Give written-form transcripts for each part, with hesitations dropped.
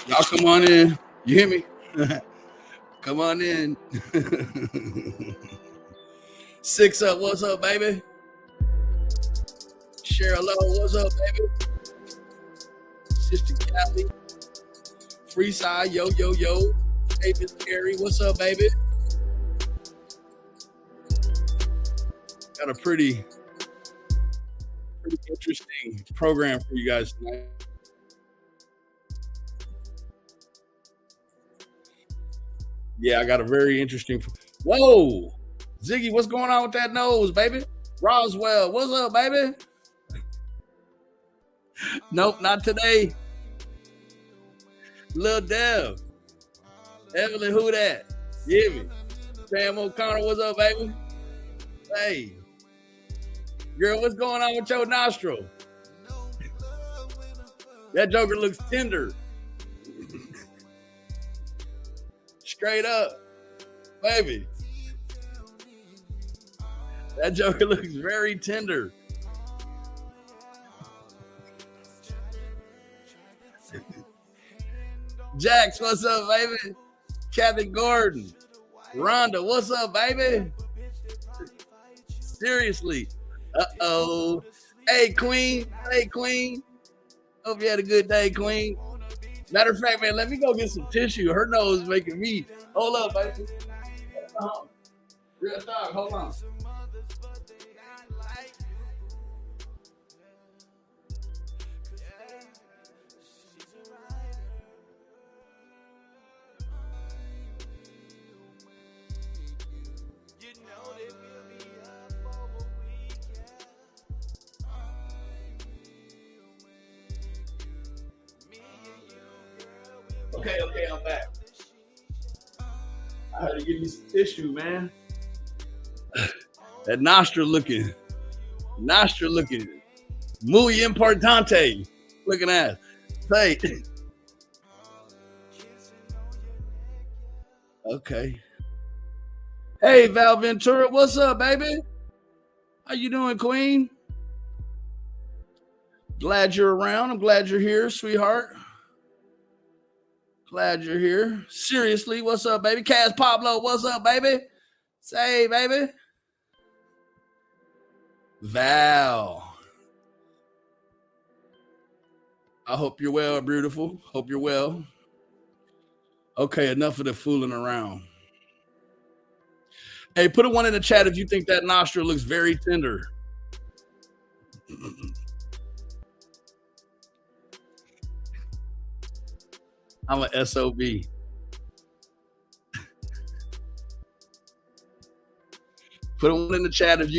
Y'all come on in. You hear me? Come on in. Six up, what's up, baby? Cheryl Lowe, what's up, baby? Sister Kathy. Freeside, yo, yo, yo. David Carey, what's up, baby? Got a pretty interesting program for you guys tonight. Yeah, I got a very interesting. Whoa, Ziggy, what's going on with that nose, baby? Roswell, what's up, baby? Nope, not today. Lil Dev, Evelyn, who that? You hear me? Pam O'Connor, what's up, baby? Hey, girl, what's going on with your nostril? That joker looks tender. Straight up, baby. That joker looks very tender. Jax, what's up, baby? Kathy Gordon. Rhonda, what's up, baby? Seriously. Uh-oh. Hey, Queen. Hey, Queen. Hope you had a good day, Queen. Matter of fact, man, let me go get some tissue. Her nose is making me. Hold up, baby. Real talk, hold on. Okay, I'm back. I had to give you some tissue, man. That nostril looking. Muy importante. Looking at. Hey. Okay. Hey, Val Ventura, what's up, baby? How you doing, Queen? Glad you're around. I'm glad you're here, sweetheart. Glad you're here. Seriously, what's up, baby? Cass Pablo, what's up, baby? Say, baby. Val. I hope you're well, beautiful. Hope you're well. Okay, enough of the fooling around. Hey, put a one in the chat if you think that nostril looks very tender. I'm an SOB. Put a one in the chat if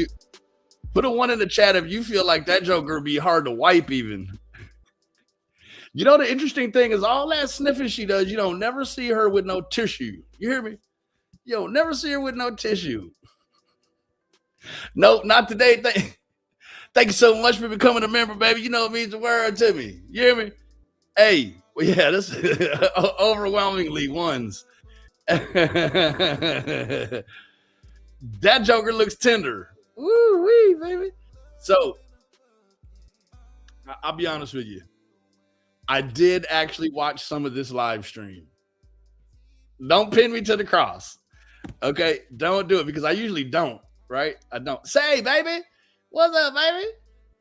you feel like that joker would be hard to wipe even. You know, the interesting thing is all that sniffing she does, you don't never see her with no tissue. You hear me? You don't never see her with no tissue. Nope, not today. Thank you so much for becoming a member, baby. You know it means the world to me. You hear me? Hey, well, yeah, this overwhelmingly ones. That joker looks tender. Woo wee, baby. So I'll be honest with you. I did actually watch some of this live stream. Don't pin me to the cross. Okay, don't do it because I usually don't, right? I don't. Say, baby, what's up, baby?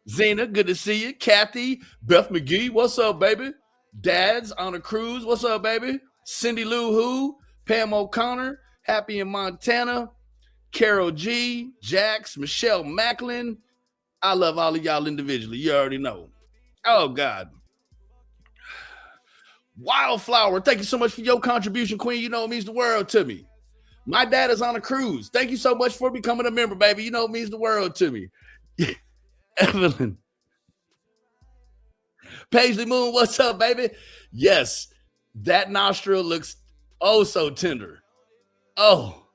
Zena, good to see you. Kathy, Beth McGee, what's up, baby? Dads on a cruise, what's up, baby? Cindy Lou Who, Pam O'Connor, Happy in Montana, Carol G, Jax, Michelle Macklin. I love all of y'all individually. You already know. Oh, God. Wildflower, thank you so much for your contribution, Queen. You know it means the world to me. My dad is on a cruise. Thank you so much for becoming a member, baby. You know it means the world to me. Evelyn. Paisley Moon, what's up, baby? Yes, that nostril looks oh so tender. Oh,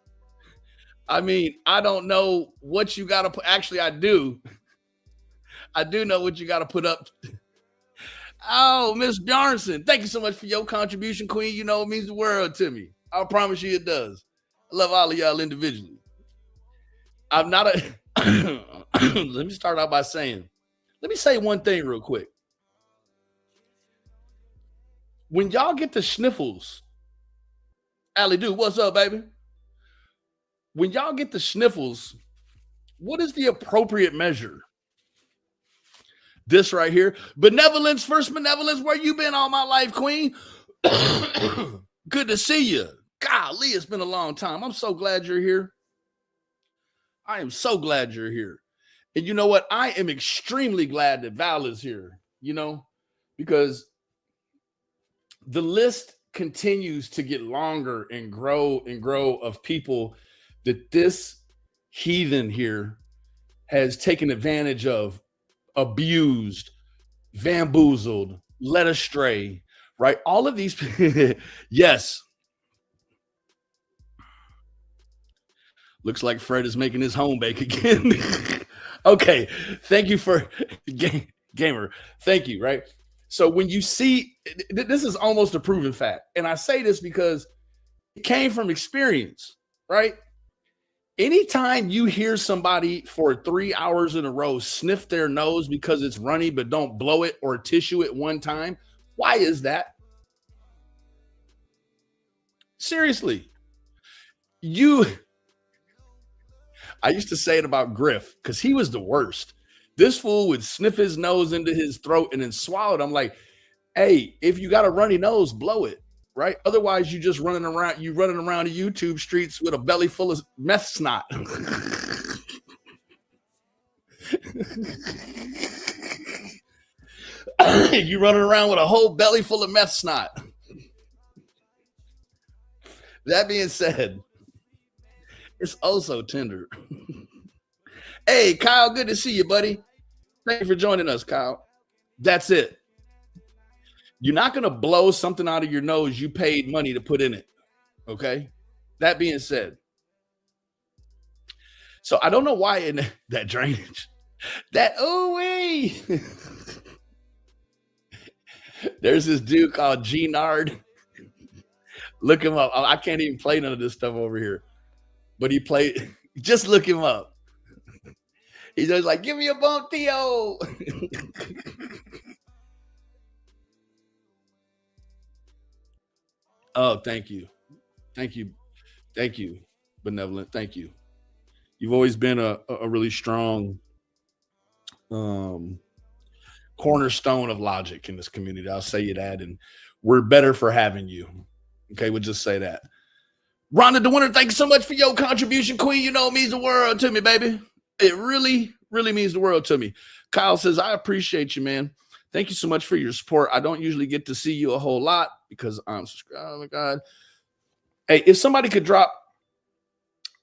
I mean, I don't know what you got to put. Actually, I do. I do know what you got to put up. Oh, Miss Bjarnson, thank you so much for your contribution, Queen. You know it means the world to me. I promise you it does. I love all of y'all individually. I'm not a. Let me start out by saying, let me say one thing real quick. When y'all get the sniffles, Allie dude, what's up, baby? When y'all get the sniffles, what is the appropriate measure? This right here. Benevolence, first benevolence. Where you been all my life, queen? Good to see you. Golly, it's been a long time. I'm so glad you're here. I am so glad you're here. And you know what? I am extremely glad that Val is here, because the list continues to get longer and grow of people that this heathen here has taken advantage of, abused, bamboozled, led astray, right? All of these, yes. Looks like Fred is making his home bake again. Okay, thank you for gamer. Thank you, right? So when you see, this is almost a proven fact. And I say this because it came from experience, right? Anytime you hear somebody for 3 hours in a row sniff their nose because it's runny, but don't blow it or tissue it one time, why is that? Seriously. I used to say it about Griff because he was the worst. This fool would sniff his nose into his throat and then swallow it. I'm like, hey, if you got a runny nose, blow it, right? Otherwise, you just running around the YouTube streets with a belly full of meth snot. You running around with a whole belly full of meth snot. That being said, it's also tender. Hey, Kyle, good to see you, buddy. Thank you for joining us, Kyle. That's it. You're not going to blow something out of your nose you paid money to put in it. Okay? That being said, so I don't know why in that drainage, there's this dude called G Nard. Look him up. I can't even play none of this stuff over here. But he played, just look him up. He's just like, give me a bump, Theo. Oh, thank you. Thank you. Thank you, Benevolent. Thank you. You've always been a really strong cornerstone of logic in this community. I'll say you that. And we're better for having you. Okay, we'll just say that. Rhonda the Winner, thank you so much for your contribution, Queen. You know it means the world to me, baby. It really, really means the world to me. Kyle says, I appreciate you, man. Thank you so much for your support. I don't usually get to see you a whole lot because I'm subscribed. Oh, my God. Hey, if somebody could drop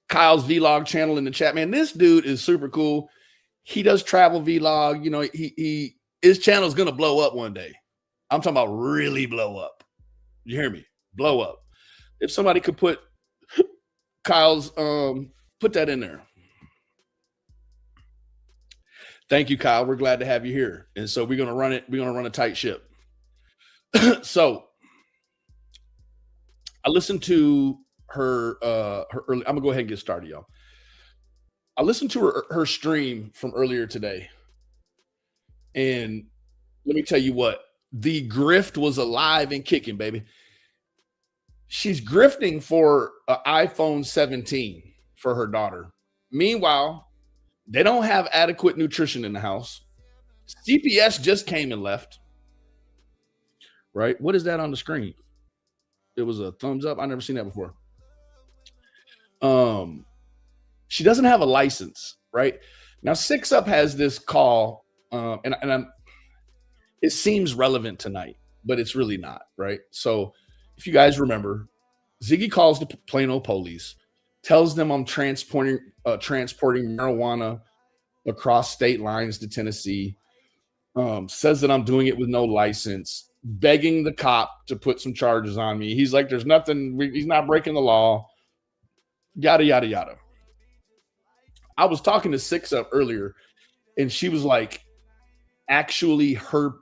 Kyle's vlog channel in the chat, man, this dude is super cool. He does travel vlog. His channel is going to blow up one day. I'm talking about really blow up. You hear me? Blow up. If somebody could put Kyle's, put that in there. Thank you, Kyle. We're glad to have you here. And so we're going to run it. We're going to run a tight ship. So I listened to her early. I'm going to go ahead and get started, y'all. I listened to her stream from earlier today. And let me tell you what, the grift was alive and kicking, baby. She's grifting for an iPhone 17 for her daughter. Meanwhile, they don't have adequate nutrition in the house. CPS just came and left. Right? What is that on the screen? It was a thumbs up. I've never seen that before. She doesn't have a license, right? Now, Six Up has this call, it seems relevant tonight, but it's really not, right? So if you guys remember, Ziggy calls the Plano police, tells them I'm transporting marijuana across state lines to Tennessee, says that I'm doing it with no license, begging the cop to put some charges on me. He's like, there's nothing, he's not breaking the law, yada, yada, yada. I was talking to Six Up earlier, and she was like, actually her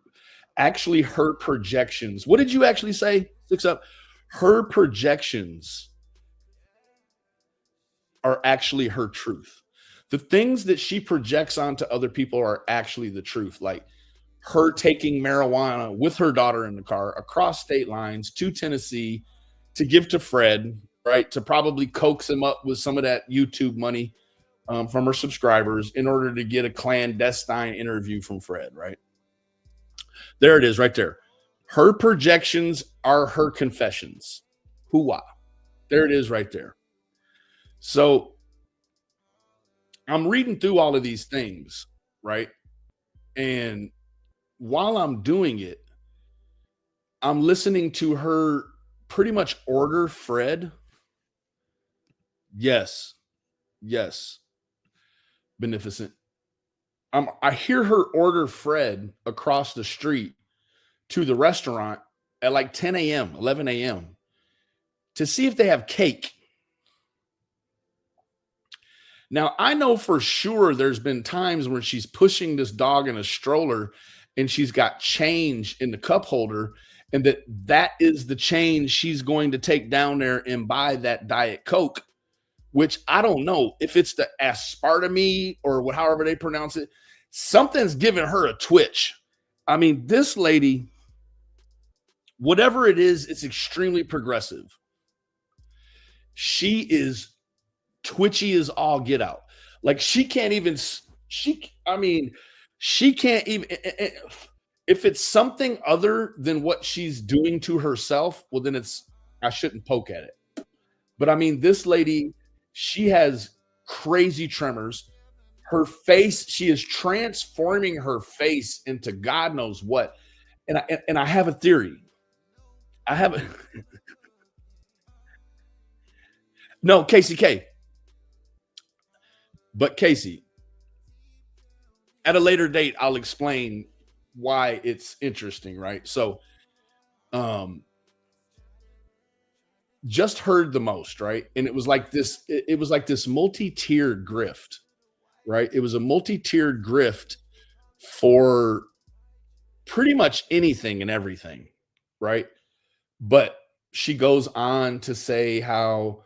projections. What did you actually say, Six Up? Her projections are actually her truth. The things that she projects onto other people are actually the truth. Like her taking marijuana with her daughter in the car across state lines to Tennessee to give to Fred, right? To probably coax him up with some of that YouTube money from her subscribers in order to get a clandestine interview from Fred, right? There it is right there. Her projections are her confessions. Hoo-wah. There it is right there. So I'm reading through all of these things, right? And while I'm doing it, I'm listening to her pretty much order Fred. Yes. Yes. Beneficent. I hear her order Fred across the street to the restaurant at like 10 a.m., 11 a.m. to see if they have cake. Now, I know for sure there's been times when she's pushing this dog in a stroller and she's got change in the cup holder, and that is the change she's going to take down there and buy that Diet Coke, which I don't know if it's the aspartame or however they pronounce it. Something's giving her a twitch. I mean, this lady, whatever it is, it's extremely progressive. She is twitchy as all get out. Like she can't even, she can't even, if it's something other than what she's doing to herself, well, then I shouldn't poke at it. But I mean, this lady, she has crazy tremors. Her face, she is transforming her face into God knows what. And I have a theory. I have a no, Casey K. But Casey, at a later date, I'll explain why it's interesting, right? So, just heard the most, right? And it was like this, it was like this multi-tiered grift, right? It was a multi-tiered grift for pretty much anything and everything, right? But she goes on to say how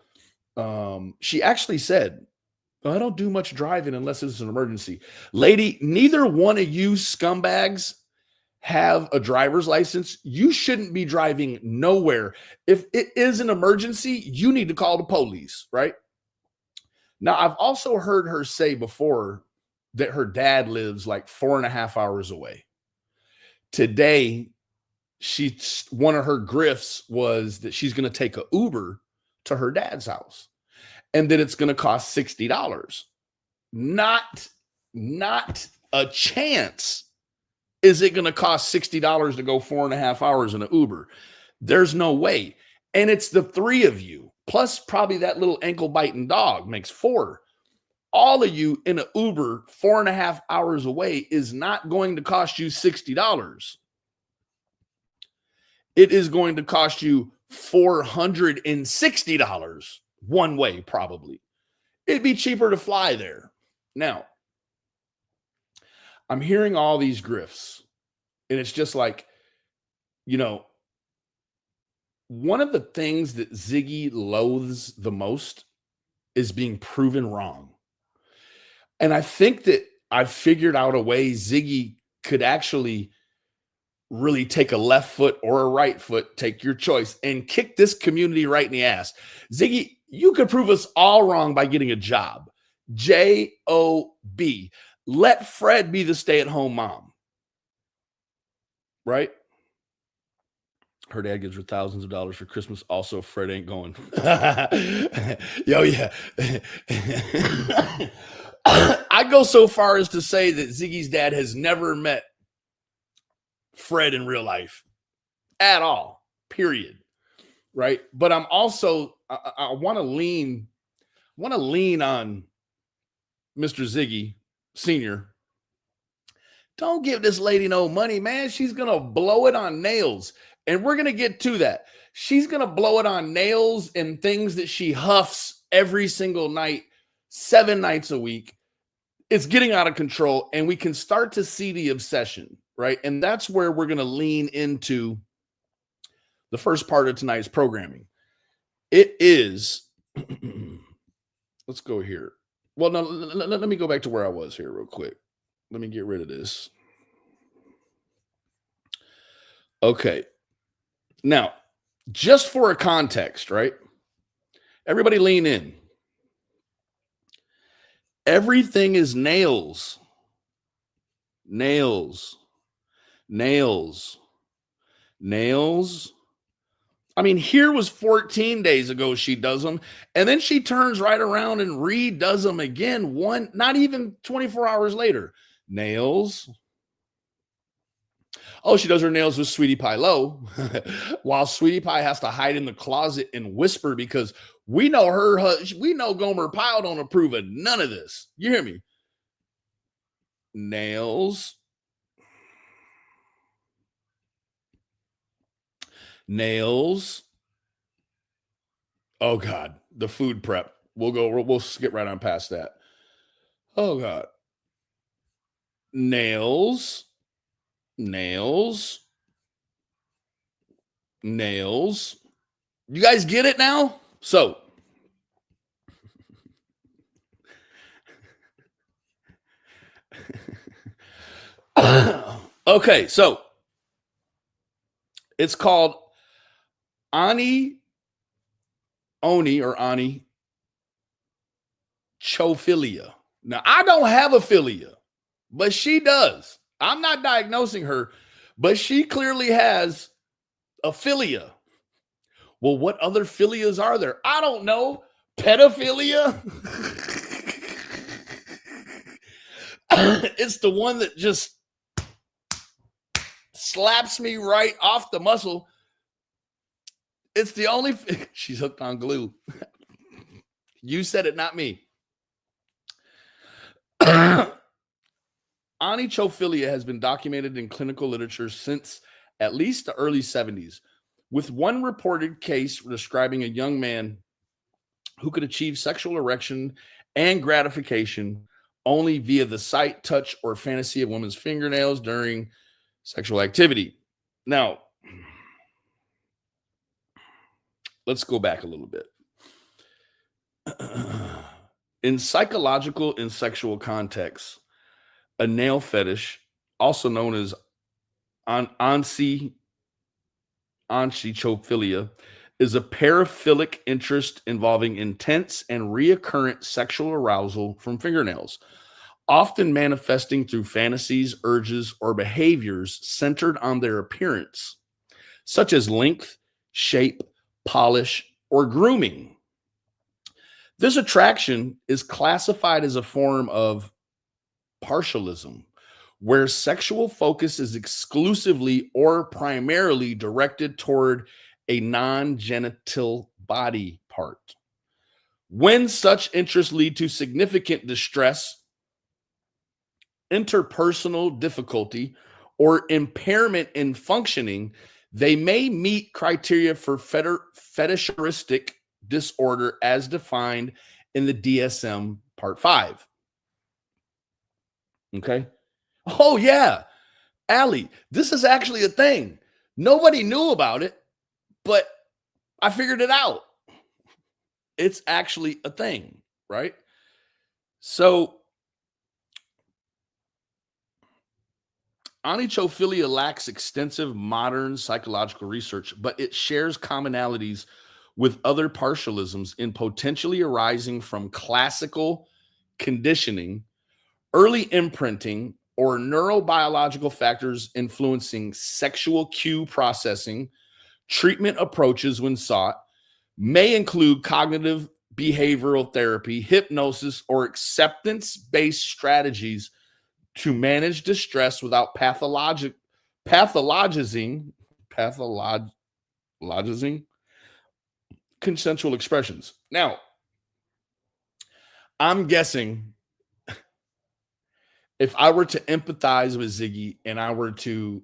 she actually said, I don't do much driving unless it's an emergency. Lady, neither one of you scumbags have a driver's license. You shouldn't be driving nowhere. If it is an emergency, you need to call the police, right? Now, I've also heard her say before that her dad lives like 4.5 hours away. Today, one of her grifts was that she's going to take an Uber to her dad's house, and then it's going to cost $60. Not a chance is it going to cost $60 to go 4.5 hours in an Uber. There's no way. And it's the three of you, plus probably that little ankle biting dog makes 4. All of you in an Uber 4.5 hours away is not going to cost you $60. It is going to cost you $460 one way, probably. It'd be cheaper to fly there. Now, I'm hearing all these grifts, and it's just like, one of the things that Ziggy loathes the most is being proven wrong. And I think that I've figured out a way Ziggy could actually really take a left foot or a right foot, take your choice, and kick this community right in the ass. Ziggy, you could prove us all wrong by getting a job. J-O-B. Let Fred be the stay-at-home mom. Right? Her dad gives her thousands of dollars for Christmas. Also, Fred ain't going. Yo, yeah. I go so far as to say that Ziggy's dad has never met Fred in real life at all, period. Right? But I'm also, I want to lean on Mr. Ziggy Sr. Don't give this lady no money, man. She's going to blow it on nails. And we're going to get to that. She's going to blow it on nails and things that she huffs every single night, 7 nights a week. It's getting out of control, and we can start to see the obsession, right? And that's where we're going to lean into the first part of tonight's programming. It is, let's go here. Well, no, let me go back to where I was here real quick. Let me get rid of this. Okay. Now, just for a context, right? Everybody lean in. Everything is nails. Nails. Nails. Nails. I mean, here was 14 days ago she does them, and then she turns right around and redoes them again, not even 24 hours later. Nails. Oh, she does her nails with Sweetie Pie Low, while Sweetie Pie has to hide in the closet and whisper because we know we know Gomer Pyle don't approve of none of this. You hear me? Nails. Nails. Oh God, the food prep. We'll skip right on past that. Oh God. Nails. Nails. Nails. You guys get it now? So okay, so it's called Ani chophilia. Now, I don't have a philia, but she does. I'm not diagnosing her, but she clearly has a philia. Well, what other philias are there? I don't know. Pedophilia? It's the one that just slaps me right off the muscle. It's the only. She's hooked on glue. You said it, not me. Onychophilia has been documented in clinical literature since at least the early 70s, with one reported case describing a young man who could achieve sexual erection and gratification only via the sight, touch, or fantasy of women's fingernails during sexual activity. Now, let's go back a little bit. In psychological and sexual contexts, a nail fetish, also known as onchophilia, is a paraphilic interest involving intense and reoccurrent sexual arousal from fingernails, often manifesting through fantasies, urges, or behaviors centered on their appearance, such as length, shape, polish, or grooming. This attraction is classified as a form of partialism, where sexual focus is exclusively or primarily directed toward a non-genital body part. When such interests lead to significant distress, interpersonal difficulty, or impairment in functioning, they may meet criteria for fetishistic disorder as defined in the DSM Part 5. Okay. Oh, yeah. Allie, this is actually a thing. Nobody knew about it, but I figured it out. It's actually a thing, right? So, onychophilia lacks extensive modern psychological research, but it shares commonalities with other partialisms in potentially arising from classical conditioning, early imprinting, or neurobiological factors influencing sexual cue processing. Treatment approaches, when sought, may include cognitive behavioral therapy, hypnosis, or acceptance based strategies to manage distress without pathologizing consensual expressions. Now, I'm guessing if I were to empathize with Ziggy and I were to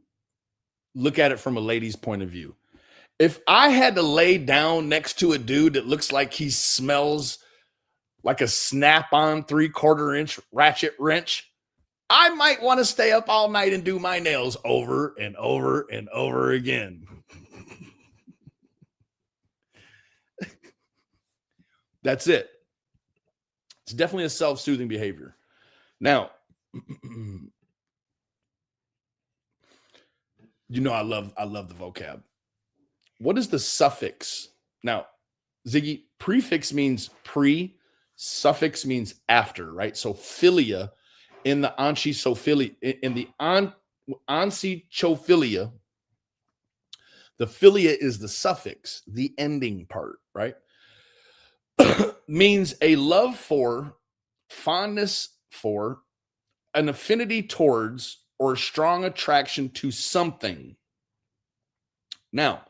look at it from a lady's point of view, if I had to lay down next to a dude that looks like he smells like a snap-on 3/4 inch ratchet wrench, I might want to stay up all night and do my nails over and over and over again. That's it. It's definitely a self-soothing behavior. Now, I love the vocab. What is the suffix? Now, Ziggy, prefix means pre, suffix means after, right? So philia in the onchophilia, in the onchophilia, the philia is the suffix, the ending part, right? Means a love for, fondness for, an affinity towards, or strong attraction to something. Now,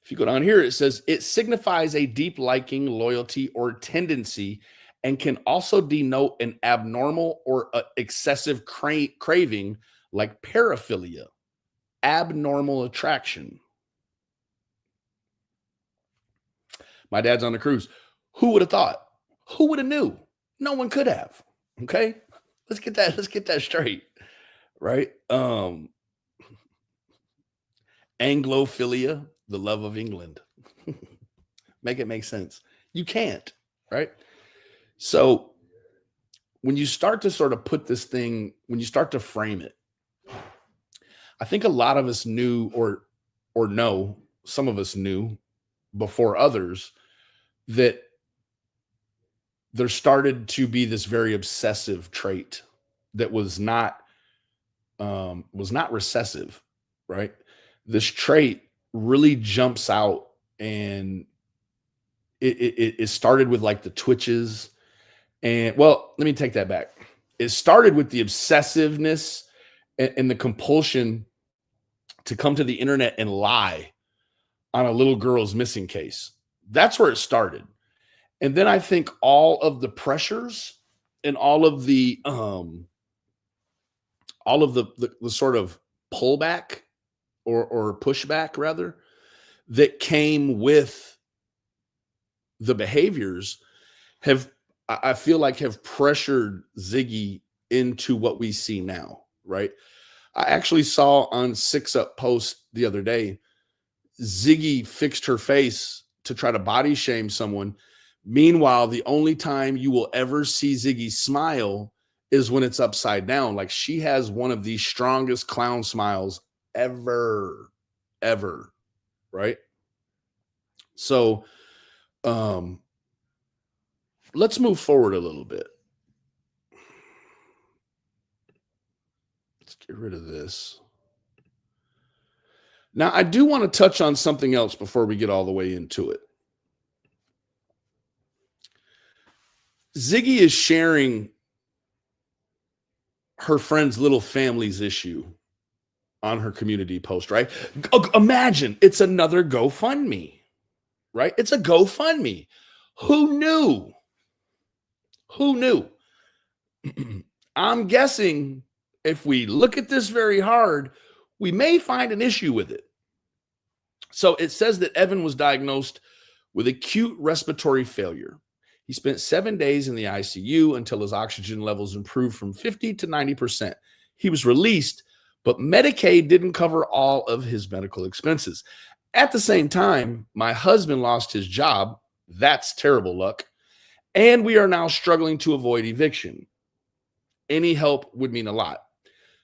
if you go down here, it says it signifies a deep liking, loyalty, or tendency, and can also denote an abnormal or excessive craving, like paraphilia, abnormal attraction. My dad's on the cruise. Who would have thought? Who would have knew? No one could have. Okay, let's get that straight, right? Anglophilia, the love of England. Make it make sense. You can't, right? So when you start to sort of put this thing, when you start to frame it, I think a lot of us knew or know, some of us knew before others that there started to be this very obsessive trait that was not recessive, right? This trait really jumps out, and it started with like the twitches. And well, let me take that back. It started with the obsessiveness and the compulsion to come to the internet and lie on a little girl's missing case. That's where it started. And then I think all of the pressures and all of the sort of pullback or pushback rather that came with the behaviors have, I feel like, have pressured Ziggy into what we see now, right? I actually saw on Six Up post the other day, Ziggy fixed her face to try to body shame someone. Meanwhile, the only time you will ever see Ziggy smile is when it's upside down. Like, she has one of the strongest clown smiles ever, ever, right? So, let's move forward a little bit. Let's get rid of this. Now, I do want to touch on something else before we get all the way into it. Ziggy is sharing her friend's little family's issue on her community post, right? Imagine it's another GoFundMe, right? It's a GoFundMe. Who knew? Who knew? I'm guessing if we look at this very hard, we may find an issue with it. So it says that Evan was diagnosed with acute respiratory failure. He spent 7 days in the ICU until his oxygen levels improved from 50 to 90%. He was released, but Medicaid didn't cover all of his medical expenses. At the same time, my husband lost his job. That's terrible luck. And we are now struggling to avoid eviction. Any help would mean a lot.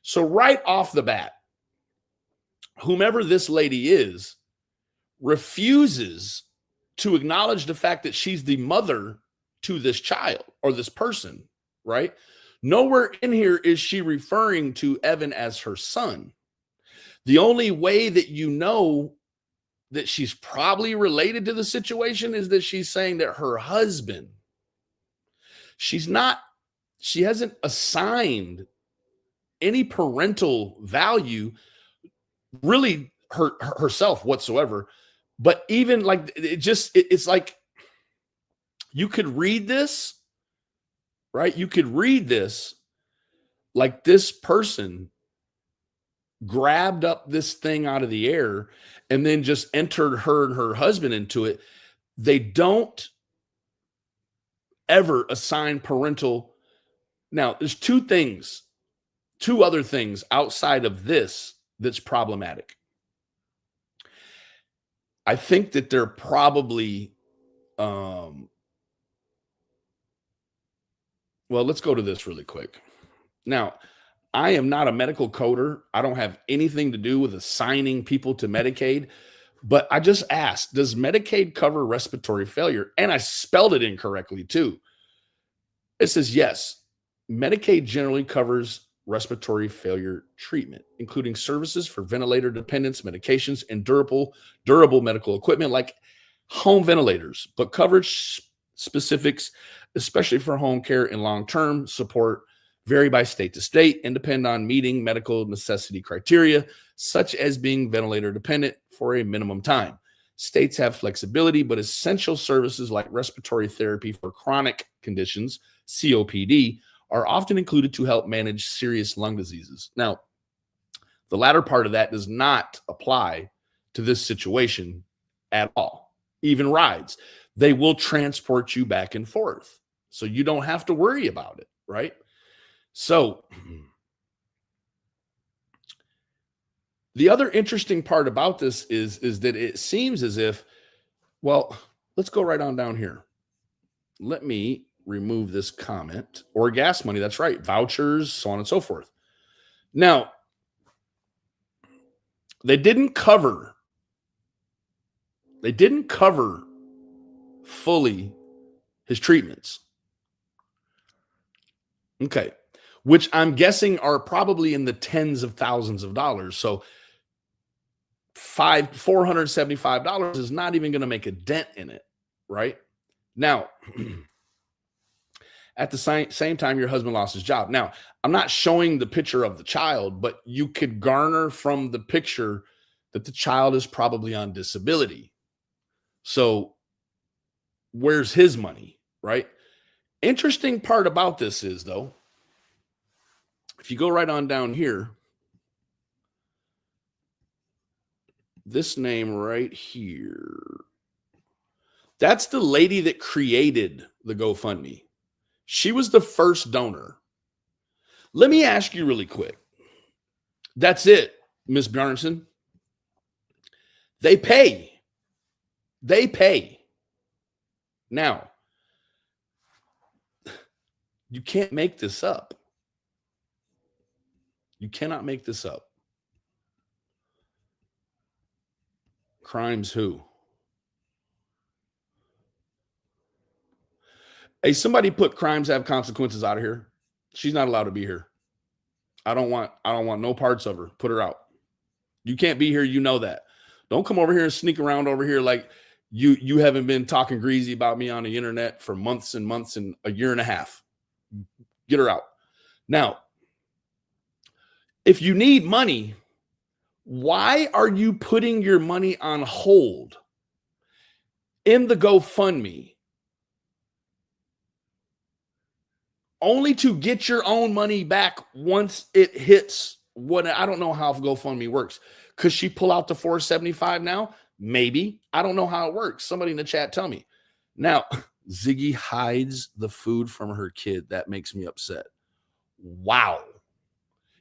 So right off the bat, whomever this lady is refuses to acknowledge the fact that she's the mother to this child or this person, right? Nowhere in here is she referring to Evan as her son. The only way that you know that she's probably related to the situation is that she's saying that her husband, she hasn't assigned any parental value really herself whatsoever. But even like it's like you could read this, right? You could read this like this person grabbed up this thing out of the air and then just entered her and her husband into it. They don't ever assign parental. Now, there's two other things outside of this that's problematic. I think that they're probably, well, let's go to this really quick. Now, I am not a medical coder. I don't have anything to do with assigning people to Medicaid. But I just asked, does Medicaid cover respiratory failure? And I spelled it incorrectly too. It says yes. Medicaid generally covers respiratory failure treatment, including services for ventilator dependence, medications, and durable medical equipment like home ventilators, but coverage specifics, especially for home care and long-term support, vary by state to state and depend on meeting medical necessity criteria, such as being ventilator dependent for a minimum time. States have flexibility, but essential services like respiratory therapy for chronic conditions, COPD, are often included to help manage serious lung diseases. Now, the latter part of that does not apply to this situation at all. Even rides, they will transport you back and forth. So you don't have to worry about it, right? So the other interesting part about this is that it seems as if, well, let's go right on down here. Let me remove this comment. Or gas money, that's right, vouchers, so on and so forth. Now, they didn't cover fully his treatments. Okay. Which I'm guessing are probably in the tens of thousands of dollars. So $475 is not even going to make a dent in it, right? Now, at the same time, your husband lost his job. Now, I'm not showing the picture of the child, but you could garner from the picture that the child is probably on disability. So where's his money, right? Interesting part about this is, though, if you go right on down here, this name right here, that's the lady that created the GoFundMe. She was the first donor. Let me ask you really quick. That's it, Ms. Bjarnson. They pay. They pay. Now, you can't make this up. You cannot make this up. Crimes who? Hey, somebody put crimes have consequences out of here. She's not allowed to be here. I don't want no parts of her. Put her out. You can't be here, you know that. Don't come over here and sneak around over here like you haven't been talking greasy about me on the internet for months and months and a year and a half. Get her out. Now, if you need money, why are you putting your money on hold in the GoFundMe only to get your own money back once it hits what? I don't know how GoFundMe works. Could she pull out the $475 now? Maybe. I don't know how it works. Somebody in the chat tell me. Now, Ziggy hides the food from her kid. That makes me upset. Wow.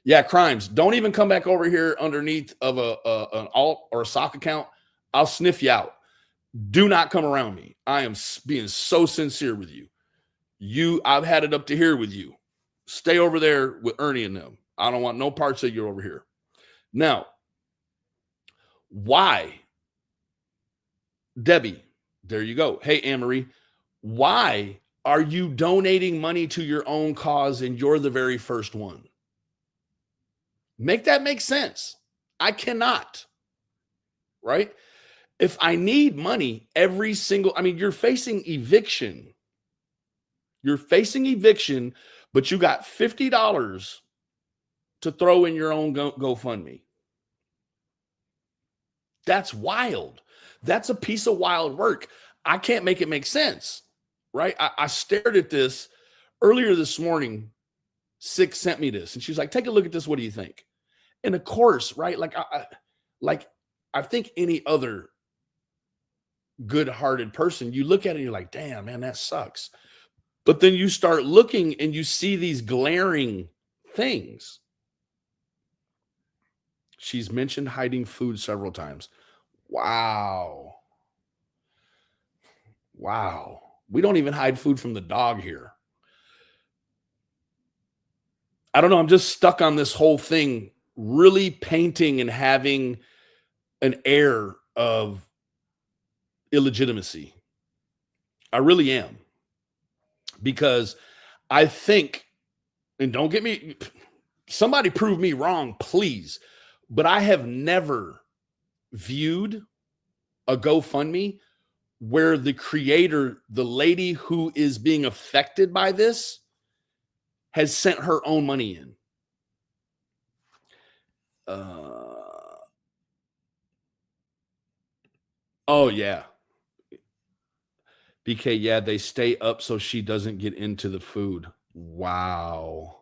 Yeah, crimes. Don't even come back over here underneath of an alt or a sock account. I'll sniff you out. Do not come around me. I am being so sincere with you. I've had it up to here with you. Stay over there with Ernie and them. I don't want no parts of you over here. Now, why? Debbie, there you go. Hey, Anne-Marie, why are you donating money to your own cause and you're the very first one? Make that make sense. I cannot, right? If I need money you're facing eviction. You're facing eviction, but you got $50 to throw in your own GoFundMe. That's wild. That's a piece of wild work. I can't make it make sense, right? I stared at this earlier this morning. Six sent me this, and she's like, take a look at this. What do you think? And of course, right? I think any other good-hearted person, you look at it and you're like, damn, man, that sucks. But then you start looking and you see these glaring things. She's mentioned hiding food several times. Wow. We don't even hide food from the dog here. I don't know. I'm just stuck on this whole thing, really painting and having an air of illegitimacy. I really am. Because I think, and don't get me, somebody prove me wrong, please. But I have never viewed a GoFundMe where the creator, the lady who is being affected by this, has sent her own money in. Oh, yeah. BK, yeah, they stay up so she doesn't get into the food. Wow.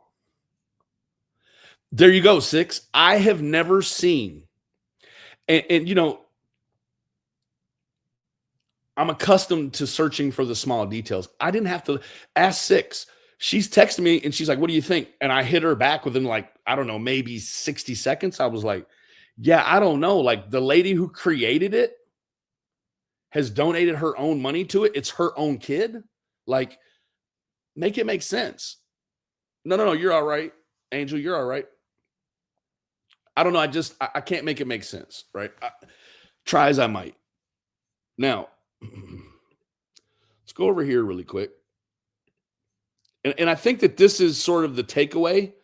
There you go, Six. I have never seen, and you know, I'm accustomed to searching for the small details. I didn't have to ask Six. She's texting me and she's like, "What do you think?" And I hit her back within like, I don't know, maybe 60 seconds. I was like, "Yeah, I don't know. Like the lady who created it has donated her own money to it. It's her own kid. Like, make it make sense." No, you're all right. Angel, you're all right. I don't know. I can't make it make sense, right? Try as I might. Now, let's go over here really quick. And I think that this is sort of the takeaway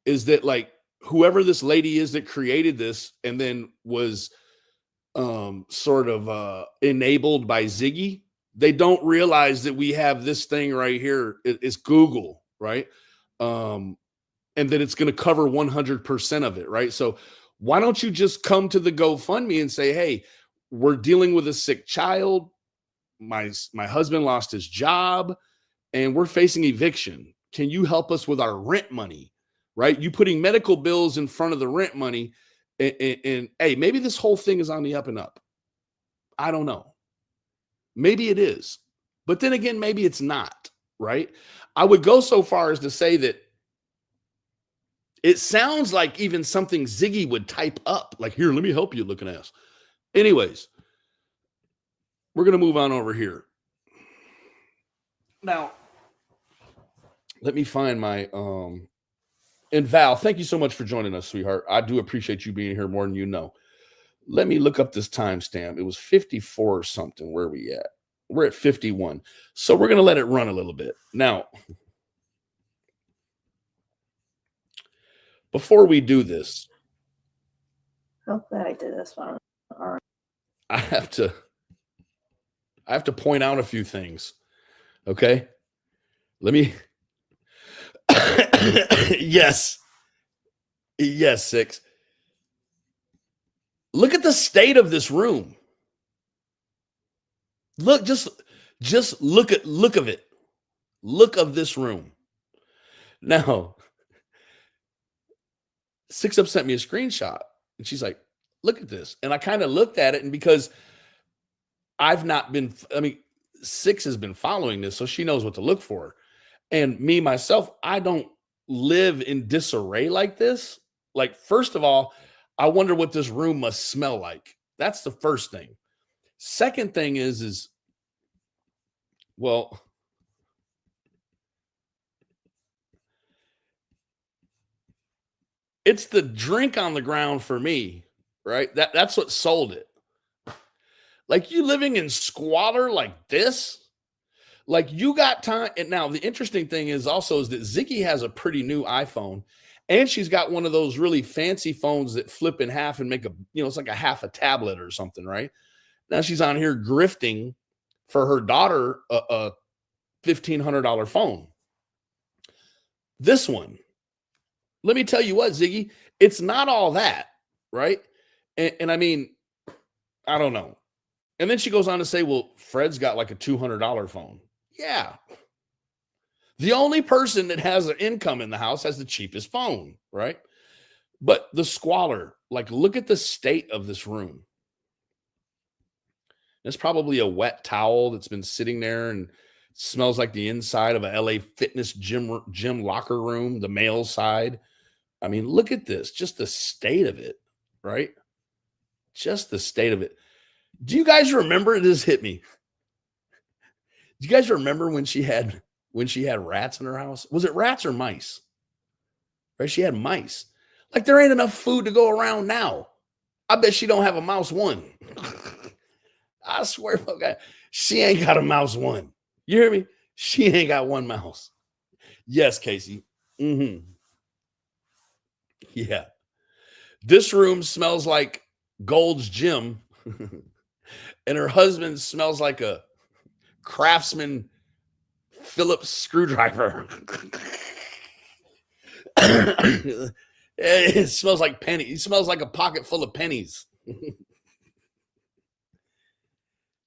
is that like whoever this lady is that created this and then was sort of enabled by Ziggy, they don't realize that we have this thing right here. It's Google, right? And that it's going to cover 100% of it, right? So why don't you just come to the GoFundMe and say, "Hey, we're dealing with a sick child. My husband lost his job and we're facing eviction. Can you help us with our rent money?" Right? You putting medical bills in front of the rent money. And hey, maybe this whole thing is on the up and up. I don't know. Maybe it is. But then again, maybe it's not, right? I would go so far as to say that it sounds like even something Ziggy would type up. Like, "Here, let me help you, looking ass." Anyways, we're going to move on over here. Now, let me find my and Val, thank you so much for joining us, sweetheart. I do appreciate you being here more than you know. Let me look up this timestamp. It was 54 or something. Where are we at? We're at 51. So we're going to let it run a little bit. Now, before we do this, how glad I did this one. All right. I have to point out a few things. Okay? Let me Yes. Yes, Six. Look at the state of this room. Look, just look of it. Look of this room. Now, Six Up sent me a screenshot and she's like, "Look at this." And I kind of looked at it, and because I've not been, Six has been following this, so she knows what to look for. And me, myself, I don't live in disarray like this. Like, first of all, I wonder what this room must smell like. That's the first thing. Second thing is, well, it's the drink on the ground for me, right? That's what sold it. Like, you living in squalor like this, like you got time. And now the interesting thing is also is that Ziggy has a pretty new iPhone, and she's got one of those really fancy phones that flip in half and make it's like a half a tablet or something, right? Now she's on here grifting for her daughter a $1,500 phone. This one, let me tell you what, Ziggy, it's not all that, right? And I mean, I don't know. And then she goes on to say, "Well, Fred's got like a $200 phone." Yeah. The only person that has an income in the house has the cheapest phone, right? But the squalor, like, look at the state of this room. There's probably a wet towel that's been sitting there and smells like the inside of a LA Fitness gym locker room, the male side. I mean, look at this, just the state of it, right? Just the state of it. Do you guys remember? It just hit me. Do you guys remember when she had rats in her house? Was it rats or mice? right? She had mice. Like there ain't enough food to go around now. I bet she don't have a mouse one. I swear, okay, she ain't got a mouse one. You hear me? She ain't got one mouse. Yes, Casey. Mm-hmm. Yeah. This room smells like Gold's Gym, and her husband smells like a Craftsman Phillips screwdriver. It smells like penny. It smells like a pocket full of pennies.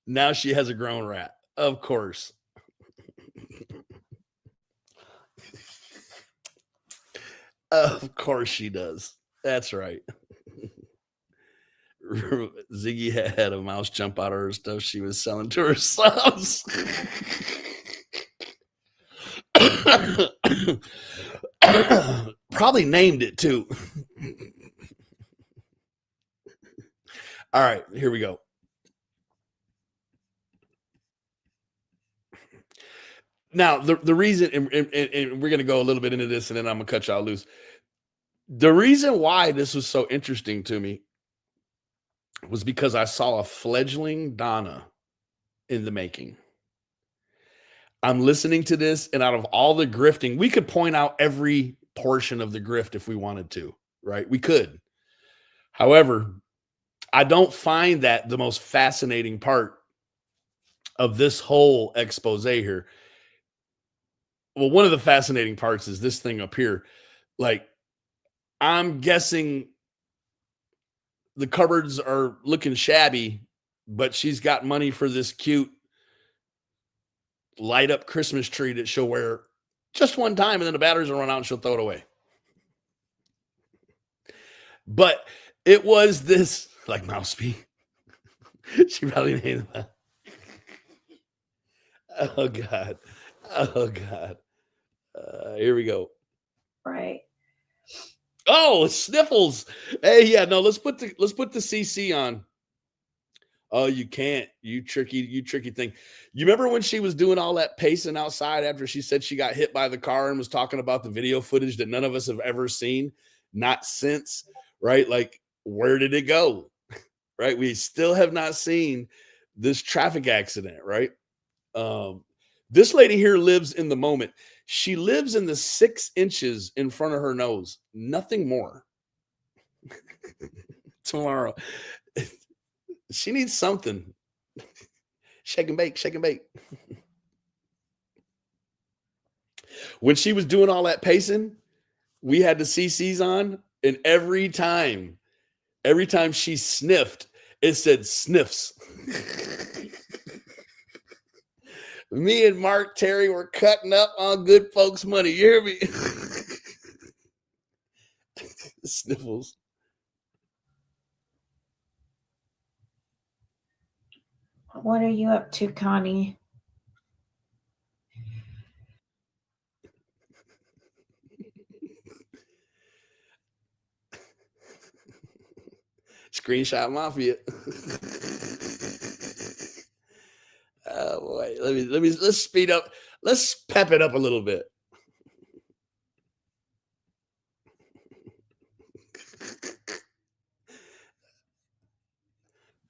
Now she has a grown rat. Of course. Of course she does. That's right. Ziggy had a mouse jump out of her stuff she was selling to her sons. Probably named it too. All right, here we go. Now, the reason, and we're going to go a little bit into this, and then I'm going to cut y'all loose. The reason why this was so interesting to me was because I saw a fledgling Donna in the making. I'm listening to this, and out of all the grifting, we could point out every portion of the grift if we wanted to, right? We could. However, I don't find that the most fascinating part of this whole expose here. Well, one of the fascinating parts is this thing up here. Like, I'm guessing the cupboards are looking shabby, but she's got money for this cute light up Christmas tree that she'll wear just one time, and then the batteries will run out and she'll throw it away. But it was this, like Mousepy. She probably named that. Oh God. Oh God. Here we go. Right. Oh, Sniffles. Hey, yeah, no, let's put the CC on. Oh, you can't. You tricky thing. You remember when she was doing all that pacing outside after she said she got hit by the car and was talking about the video footage that none of us have ever seen? Not since, right? Like, where did it go? Right? We still have not seen this traffic accident, right? This lady here lives in the moment. She lives in the 6 inches in front of her nose, nothing more. Tomorrow. She needs something. Shake and bake, shake and bake. When she was doing all that pacing, we had the CCs on, and every time she sniffed, it said sniffs. Me and Mark Terry were cutting up on good folks' money. You hear me? Sniffles. What are you up to, Connie? Screenshot Mafia. Oh boy, let's speed up. Let's pep it up a little bit.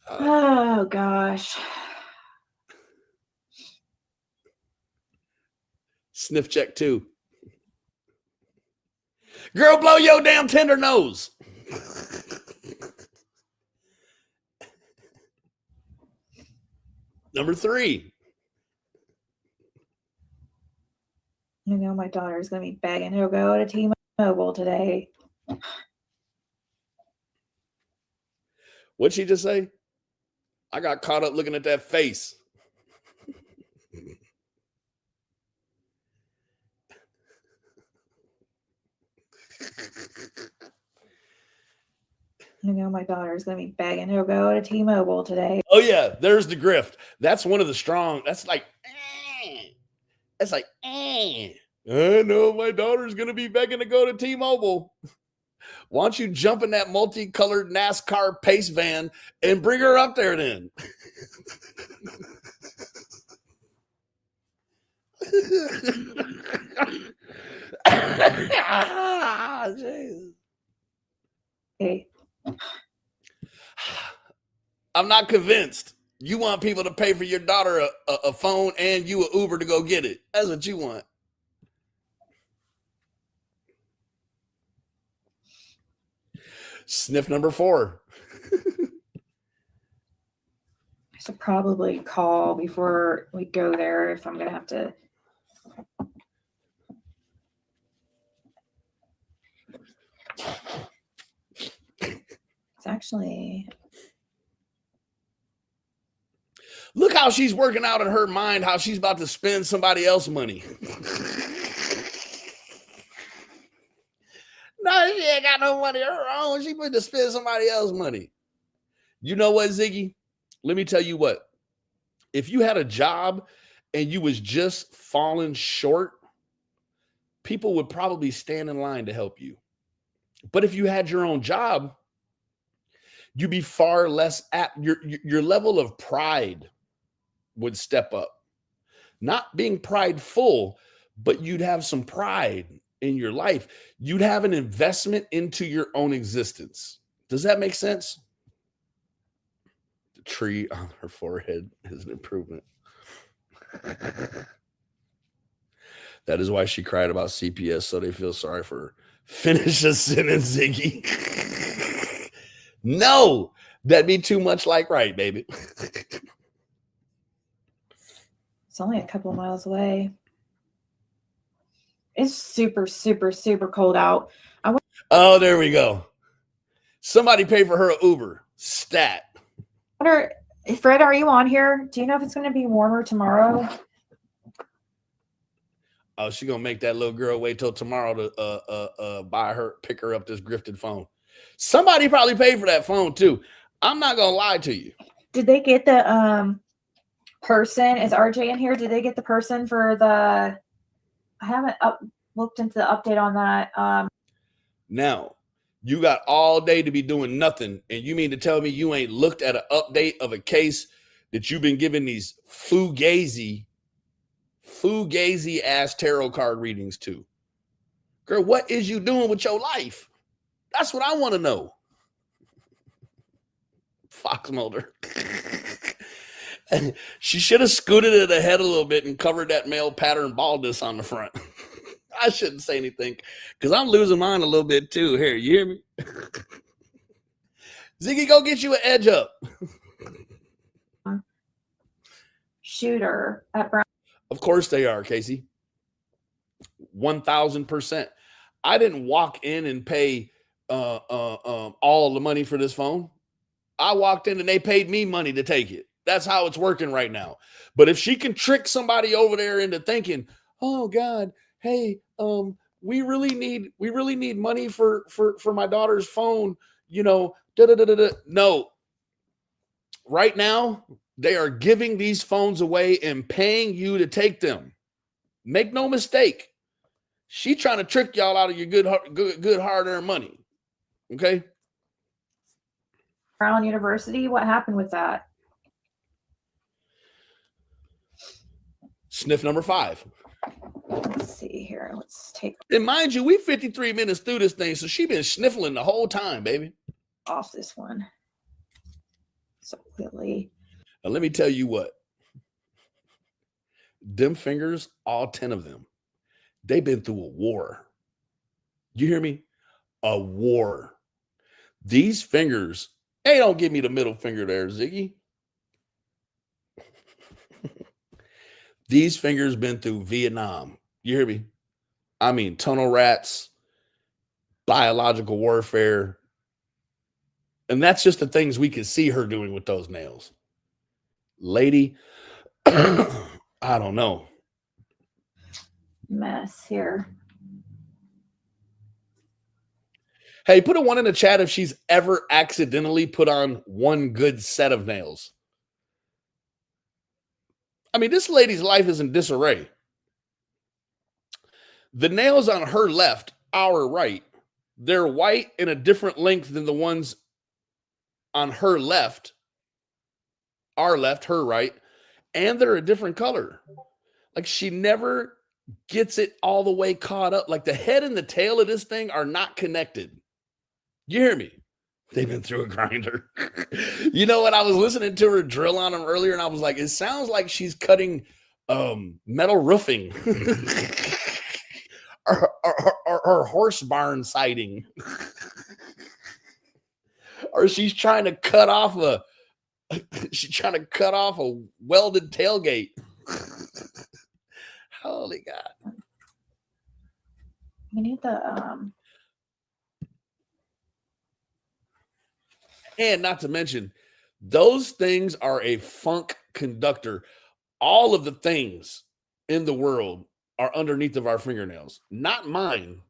Oh gosh. Sniff check 2. Girl, blow your damn tender nose. Number 3. You know my daughter's gonna be begging to go to T-Mobile today. What'd she just say? I got caught up looking at that face. You know my daughter's gonna be begging to go to T-Mobile today. Oh yeah, there's the grift. That's one of the strong. That's like, that's like, I know my daughter's gonna be begging to go to T-Mobile. Why don't you jump in that multicolored NASCAR pace van and bring her up there then? Jesus. Okay. I'm not convinced. You want people to pay for your daughter a phone and you an Uber to go get it. That's what you want. Sniff number 4. I should probably call before we go there if I'm going to have to. It's actually. Look how she's working out in her mind, how she's about to spend somebody else's money. No, she ain't got no money of her own. She put to spend somebody else's money. You know what, Ziggy? Let me tell you what. If you had a job and you was just falling short, people would probably stand in line to help you. But if you had your own job, you'd be far less at your level of pride would step up. Not being prideful, but you'd have some pride in your life. You'd have an investment into your own existence. Does that make sense? The tree on her forehead is an improvement. That is why she cried about CPS, so they feel sorry for her. Finish a sentence, Ziggy. No, that'd be too much like right, baby. It's only a couple of miles away. It's super, super, super cold out. Oh, there we go. Somebody pay for her an Uber. Stat. Fred, are you on here? Do you know if it's going to be warmer tomorrow? Oh, she gonna make that little girl wait till tomorrow to pick her up this grifted phone. Somebody probably paid for that phone too. I'm not gonna lie to you. Did they get the person? Is RJ in here? Did they get the person for the? I haven't looked into the update on that. Now you got all day to be doing nothing, and you mean to tell me you ain't looked at an update of a case that you've been giving these fugazi ass tarot card readings to? Girl, what is you doing with your life? That's what I want to know. Fox Mulder. She should have scooted it ahead a little bit and covered that male pattern baldness on the front. I shouldn't say anything because I'm losing mine a little bit too. Here, you hear me? Ziggy, go get you an edge up. Shooter at Brown. Of course they are, Casey. 1,000%. I didn't walk in and pay all of the money for this phone. I walked in and they paid me money to take it. That's how it's working right now. But if she can trick somebody over there into thinking, oh God, hey, we really need money for my daughter's phone, you know, No. Right now, they are giving these phones away and paying you to take them. Make no mistake. She trying to trick y'all out of your good hard-earned money. Okay? Brown University. What happened with that? Sniff number 5. Let's see here. Let's take And mind you, we 53 minutes through this thing, so she been sniffling the whole time, baby. off this one. So clearly. Now, let me tell you what. Them fingers, all 10 of them, they've been through a war. You hear me? A war. These fingers, hey, don't give me the middle finger there, Ziggy. These fingers been through Vietnam. You hear me? I mean, tunnel rats, biological warfare. And that's just the things we can see her doing with those nails. Lady, I don't know. Mess here. Hey, put a 1 in the chat if she's ever accidentally put on one good set of nails. I mean, this lady's life is in disarray. The nails on her left, our right, they're white and a different length than the ones on her left, our left, her right, and they're a different color. Like she never gets it all the way caught up. Like the head and the tail of this thing are not connected. You hear me? They've been through a grinder. You know what? I was listening to her drill on them earlier, and I was like, it sounds like she's cutting metal roofing or horse barn siding. Or she's trying to cut off a welded tailgate. Holy God. We need the and not to mention, those things are a funk conductor. All of the things in the world are underneath of our fingernails, not mine.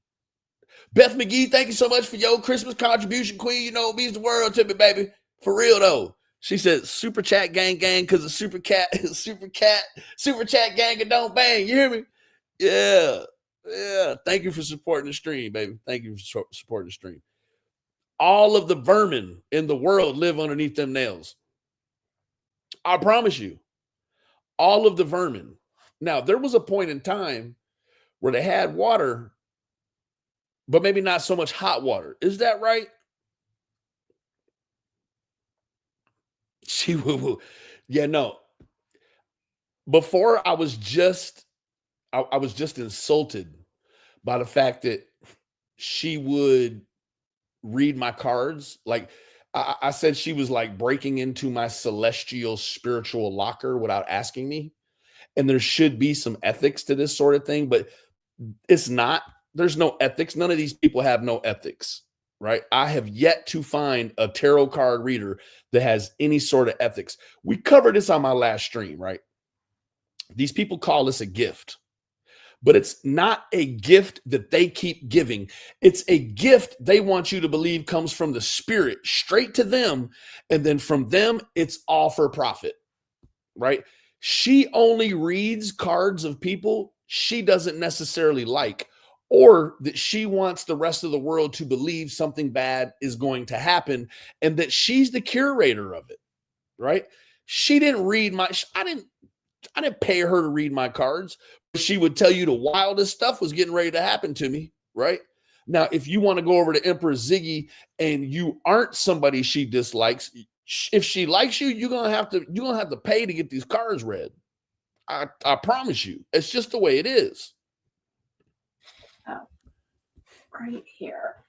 Beth McGee, thank you so much for your Christmas contribution, Queen. You know it means the world to me, baby. For real though. She said, "Super chat gang gang," because the super chat gang and don't bang. You hear me? Yeah. Thank you for supporting the stream, baby. Thank you for supporting the stream. All of the vermin in the world live underneath them nails. I promise you. All of the vermin. Now, there was a point in time where they had water, but maybe not so much hot water. Is that right? She woo-woo. Yeah, no. Before I was just insulted by the fact that she would read my cards. Like I said, she was like breaking into my celestial spiritual locker without asking me. And there should be some ethics to this sort of thing, but it's not. There's no ethics. None of these people have no ethics, right? I have yet to find a tarot card reader that has any sort of ethics. We covered this on my last stream, right? These people call this a gift, but it's not a gift that they keep giving. It's a gift they want you to believe comes from the spirit straight to them. And then from them, it's all for profit, right? She only reads cards of people she doesn't necessarily like, or that she wants the rest of the world to believe something bad is going to happen and that she's the curator of it, right? She didn't read I didn't pay her to read my cards. She would tell you the wildest stuff was getting ready to happen to me, right? Now, if you want to go over to Empress Ziggy and you aren't somebody she dislikes, if she likes you, you're gonna have to pay to get these cards read. I promise you, it's just the way it is. Oh, right here.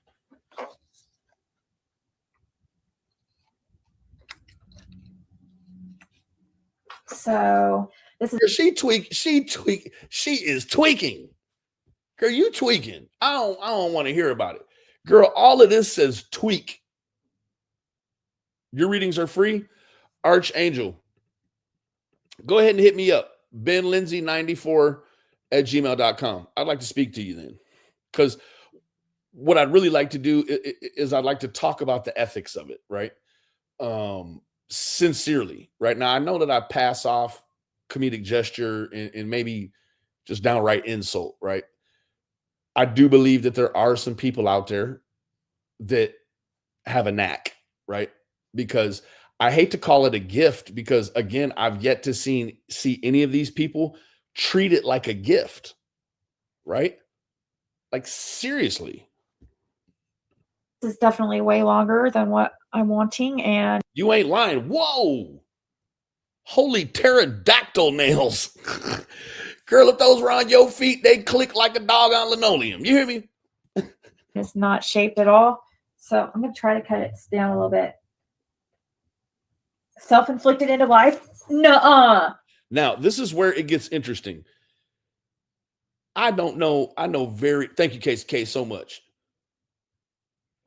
So this is she is tweaking. Girl, you tweaking. I don't want to hear about it. Girl, all of this says tweak. Your readings are free. Archangel. Go ahead and hit me up. benlindsay94@gmail.com. I'd like to speak to you then. Because what I'd really like to do is I'd like to talk about the ethics of it, right? Sincerely, right? Now, I know that I pass off comedic gesture and maybe just downright insult, right? I do believe that there are some people out there that have a knack, right? Because I hate to call it a gift because, again, I've yet to see any of these people treat it like a gift, right? Like, seriously. This is definitely way longer than what I'm wanting. And you ain't lying. Whoa. Holy pterodactyl nails. Girl, if those were on your feet, they click like a dog on linoleum. You hear me? It's not shaped at all. So I'm going to try to cut it down a little bit. Self-inflicted end of life? Nuh-uh. Now, this is where it gets interesting. I don't know. Thank you, K so much.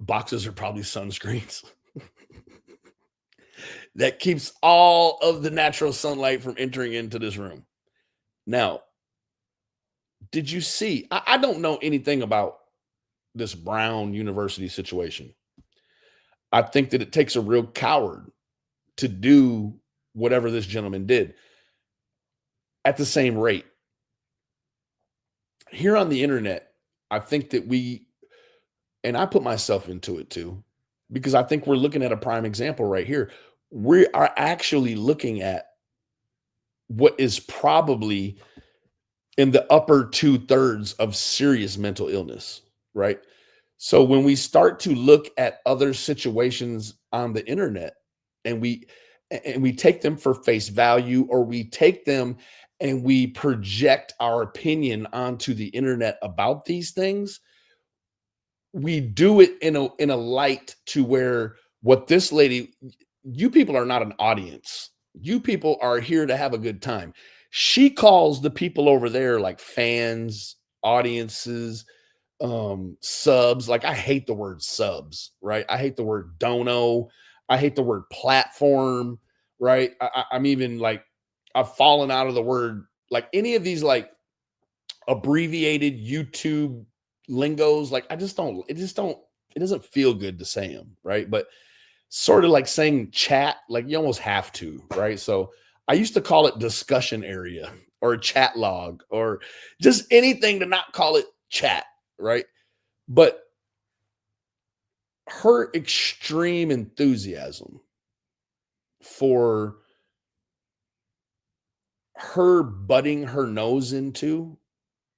Boxes are probably sunscreens. That keeps all of the natural sunlight from entering into this room. Now, did you see? I don't know anything about this Brown University situation. I think that it takes a real coward to do whatever this gentleman did at the same rate. Here on the internet, I think that and I put myself into it too, because I think we're looking at a prime example right here. We are actually looking at what is probably in the upper 2/3 of serious mental illness, right? So when we start to look at other situations on the internet and we take them for face value, or we take them and we project our opinion onto the internet about these things, we do it in a light to where what this lady, you people are not an audience. You people are here to have a good time. She calls the people over there like fans, audiences, subs. Like, I hate the word subs, right? I hate the word dono. I hate the word platform, right? I'm even like, I've fallen out of the word, like any of these like abbreviated YouTube lingos. Like, it doesn't feel good to say them, right? But sort of like saying chat, like you almost have to, right? So I used to call it discussion area or chat log or just anything to not call it chat, right? But her extreme enthusiasm for her butting her nose into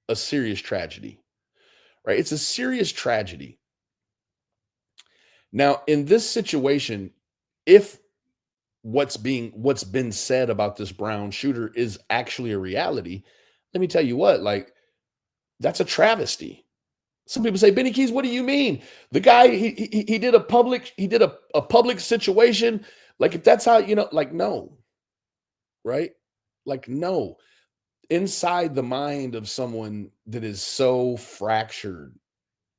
a serious tragedy, right? It's a serious tragedy. Now, in this situation, if what's been said about this Brown shooter is actually a reality, let me tell you what, like, that's a travesty. Some people say, Benny Keys, what do you mean? The guy, he did a public situation. Like, if that's how, like, no, right? Like, no. Inside the mind of someone that is so fractured,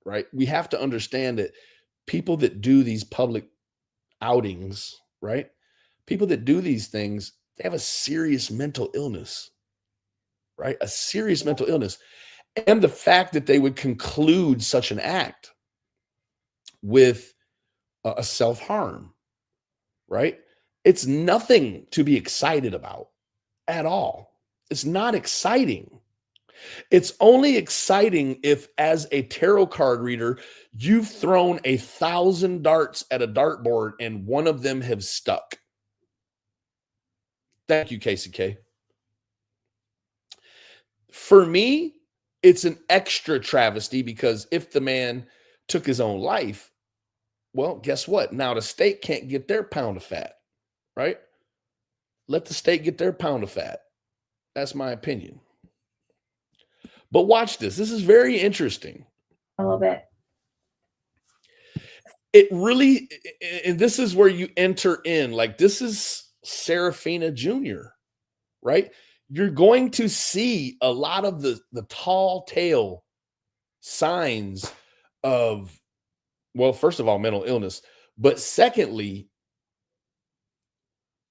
right? We have to understand that people that do these public outings, right? People that do these things, they have a serious mental illness, right? A serious mental illness. And the fact that they would conclude such an act with a self-harm, right? It's nothing to be excited about at all. It's not exciting. It's only exciting if, as a tarot card reader, you've thrown 1,000 darts at a dartboard and one of them have stuck. Thank you, KCK. For me, it's an extra travesty because if the man took his own life, well, guess what? Now the state can't get their pound of fat, right? Let the state get their pound of fat. That's my opinion. But watch this. This is very interesting. A little bit. It really, and this is where you enter in. Like, this is Serafina Jr., right? You're going to see a lot of the tall tale signs of, well, first of all, mental illness, but secondly,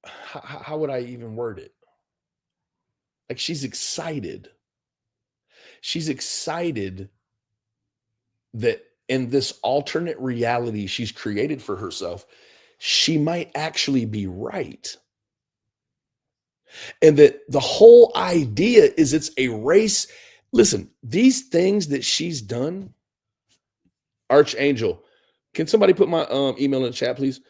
how would I even word it? Like, she's excited. She's excited that in this alternate reality she's created for herself, she might actually be right. And that the whole idea is it's a race. Listen, these things that she's done, Archangel, can somebody put my email in the chat, please?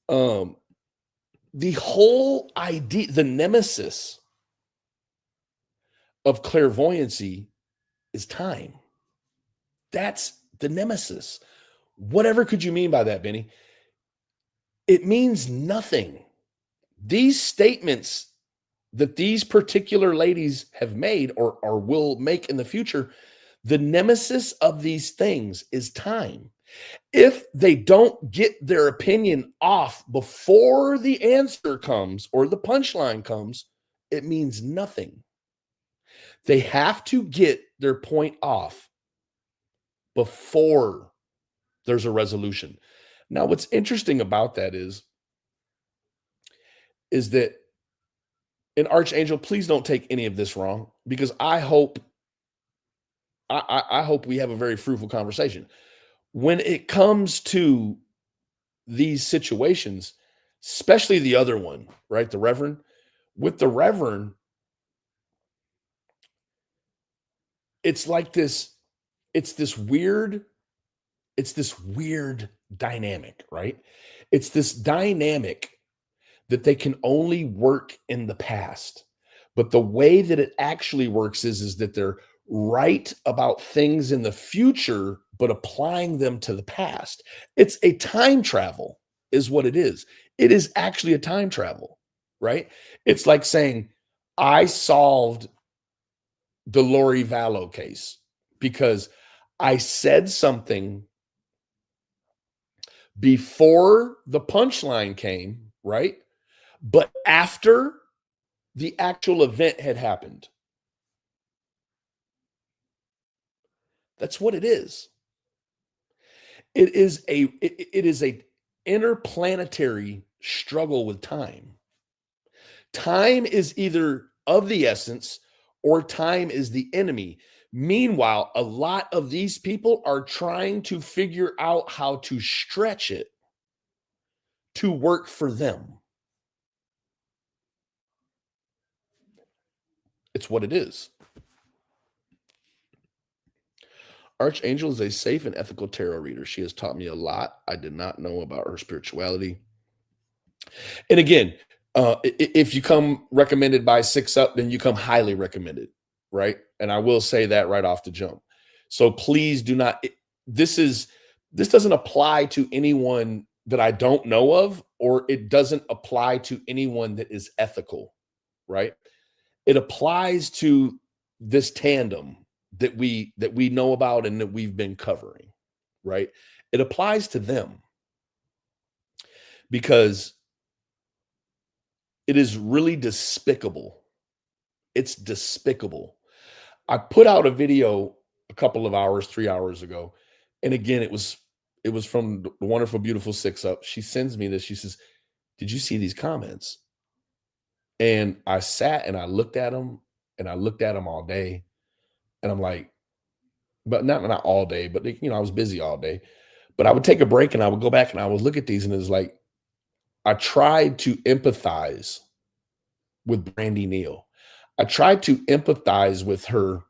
The whole idea, the nemesis of clairvoyancy is time. That's the nemesis. Whatever could you mean by that, Benny? It means nothing. These statements that these particular ladies have made or will make in the future, the nemesis of these things is time. If they don't get their opinion off before the answer comes or the punchline comes, it means nothing. They have to get their point off before there's a resolution. Now, what's interesting about that is that, and Archangel, please don't take any of this wrong, because I hope we have a very fruitful conversation. When it comes to these situations, especially the other one, right? The Reverend, with the Reverend, it's like this, it's this weird dynamic, right? It's this dynamic that they can only work in the past. But the way that it actually works is that they're right about things in the future, but applying them to the past. It's a time travel, is what it is. It is actually a time travel, right? It's like saying, I solved the Lori Vallow case because I said something before the punchline came, right? But after the actual event had happened. That's what it is. It is a interplanetary struggle with time. Time is either of the essence or time is the enemy. Meanwhile, a lot of these people are trying to figure out how to stretch it to work for them. It's what it is. Archangel is a safe and ethical tarot reader. She has taught me a lot I did not know about her spirituality. And again, if you come recommended by Six Up, then you come highly recommended, right? And I will say that right off the jump. So please do not. This doesn't apply to anyone that I don't know of, or it doesn't apply to anyone that is ethical, right? It applies to this tandem that we know about and that we've been covering, right? It applies to them because it is really despicable. It's despicable. I put out a video a couple of hours, 3 hours ago, and again, it was from the wonderful, beautiful Six Up. She sends me this. She says, "Did you see these comments?" And I sat and I looked at them, and I looked at them all day, and I'm like, but not all day, but I was busy all day. But I would take a break and I would go back and I would look at these, and it's like I tried to empathize with Brandy Neal. I tried to empathize with her,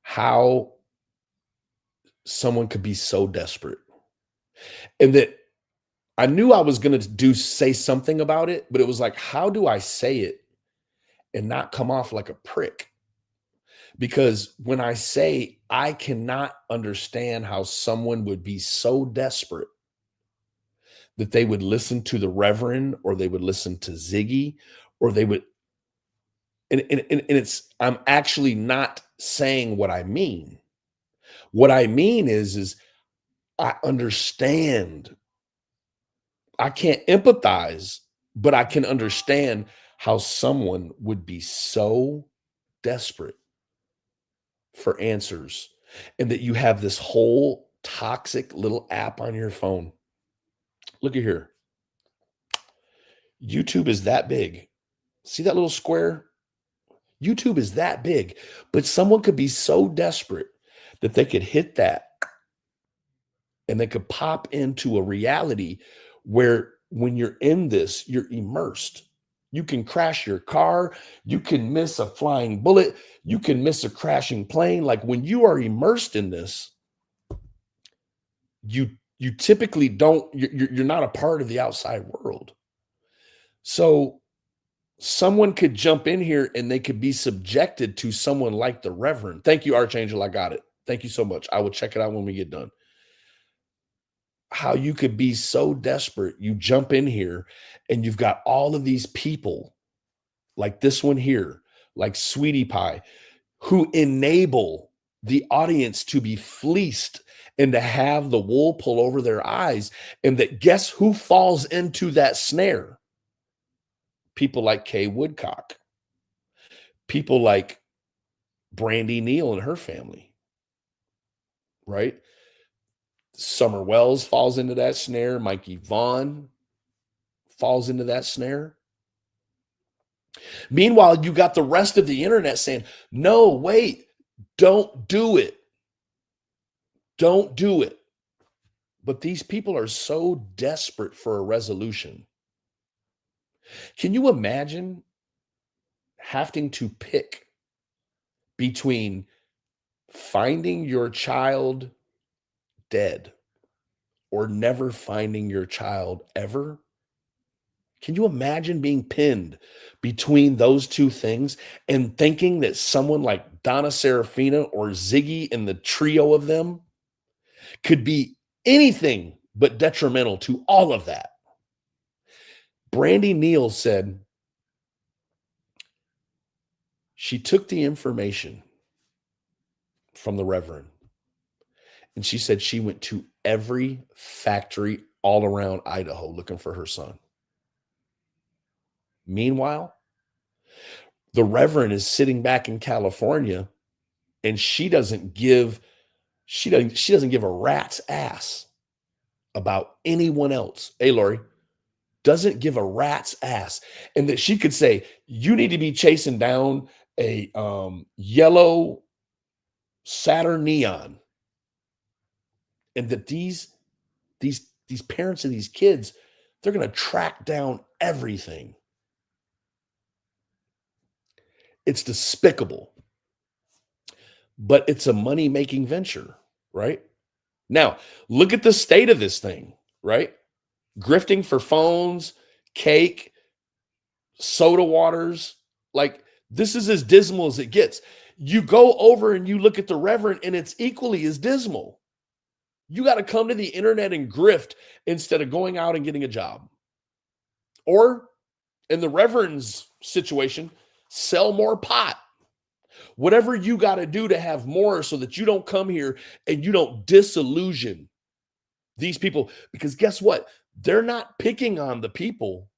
how someone could be so desperate. And that I knew I was going to say something about it, but it was like, how do I say it and not come off like a prick? Because when I say I cannot understand how someone would be so desperate that they would listen to the Reverend, or they would listen to Ziggy, or they would, and it's, I'm actually not saying what I mean. What I mean is I understand. I can't empathize, but I can understand how someone would be so desperate for answers, and that you have this whole toxic little app on your phone. Look at here. YouTube is that big. See that little square? YouTube is that big, but someone could be so desperate that they could hit that and they could pop into a reality where when you're in this, you're immersed. You can crash your car. You can miss a flying bullet. You can miss a crashing plane. Like when you are immersed in this, you typically don't, you're not a part of the outside world. So someone could jump in here and they could be subjected to someone like the Reverend. Thank you, Archangel. I got it. Thank you so much. I will check it out when we get done. How you could be so desperate, you jump in here and you've got all of these people like this one here, like Sweetie Pie, who enable the audience to be fleeced and to have the wool pull over their eyes. And that, guess who falls into that snare? People like Kay Woodcock, people like Brandy Neal and her family, right? Summer Wells falls into that snare. Mikey Vaughn falls into that snare. Meanwhile, you got the rest of the internet saying, no, wait, don't do it. Don't do it. But these people are so desperate for a resolution. Can you imagine having to pick between finding your child dead or never finding your child ever? Can you imagine being pinned between those two things and thinking that someone like Donna Serafina or Ziggy and the trio of them could be anything but detrimental to all of that? Brandy Neal said she took the information from the Reverend and she said she went to every factory all around Idaho looking for her son. Meanwhile, the Reverend is sitting back in California and she doesn't give a rat's ass about anyone else. Hey, Lori, doesn't give a rat's ass. And that she could say, you need to be chasing down a yellow Saturn Neon. And that these parents of these kids, they're going to track down everything. It's despicable. But it's a money-making venture, right? Now, look at the state of this thing, right? Grifting for phones, cake, soda waters. Like, this is as dismal as it gets. You go over and you look at the Reverend and it's equally as dismal. You got to come to the internet and grift instead of going out and getting a job. Or, in the Reverend's situation, sell more pot. Whatever you got to do to have more so that you don't come here and you don't disillusion these people. Because guess what? They're not picking on the people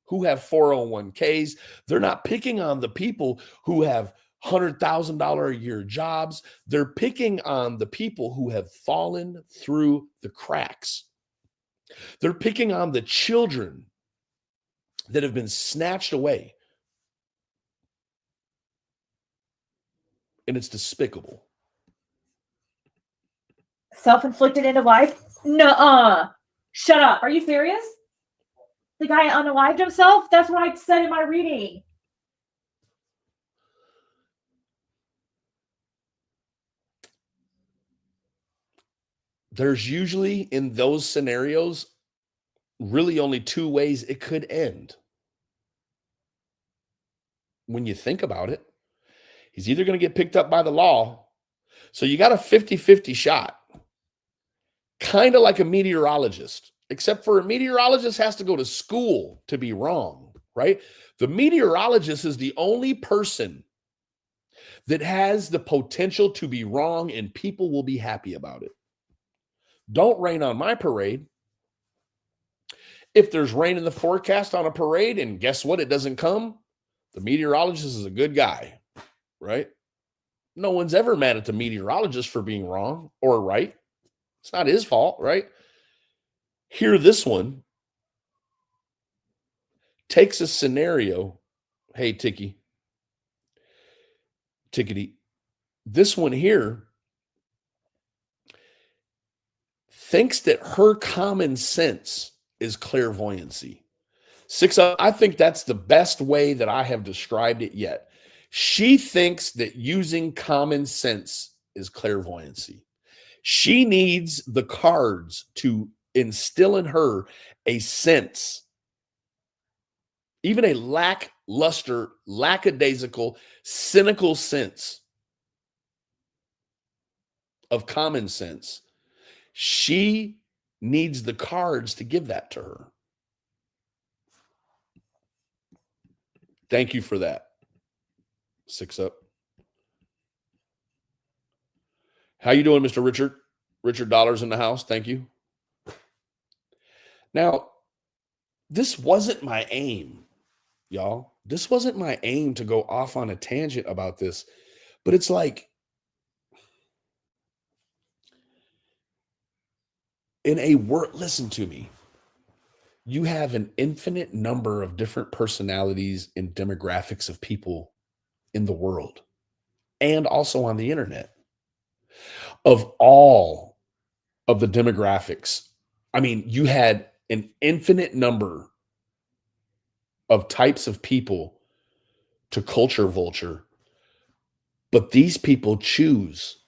who have 401ks. They're not picking on the people who have $100,000 a year jobs. They're picking on the people who have fallen through the cracks. They're picking on the children that have been snatched away. And it's despicable. Self-inflicted end of life? Nuh-uh. Shut up. Are you serious? The guy unalived himself? That's what I said in my reading. There's usually, in those scenarios, really only two ways it could end. When you think about it, he's either going to get picked up by the law. So you got a 50-50 shot. Kind of like a meteorologist, except for a meteorologist has to go to school to be wrong, right? The meteorologist is the only person that has the potential to be wrong and people will be happy about it. Don't rain on my parade. If there's rain in the forecast on a parade and guess what? It doesn't come. The meteorologist is a good guy, right? No one's ever mad at the meteorologist for being wrong or right. It's not his fault, right? Here, this one takes a scenario. Hey, Tickety. This one here thinks that her common sense is clairvoyancy. I think that's the best way that I have described it yet. She thinks that using common sense is clairvoyancy. She needs the cards to instill in her a sense, even a lackluster, lackadaisical, cynical sense of common sense. She needs the cards to give that to her. Thank you for that. 6 up. How you doing, Mr. Richard? Richard Dollars in the house. Thank you. Now, this wasn't my aim, y'all. This wasn't my aim to go off on a tangent about this, but it's like, in a word, listen to me. You have an infinite number of different personalities and demographics of people in the world and also on the internet. Of all of the demographics, I mean, you had an infinite number of types of people to culture vulture, but these people choose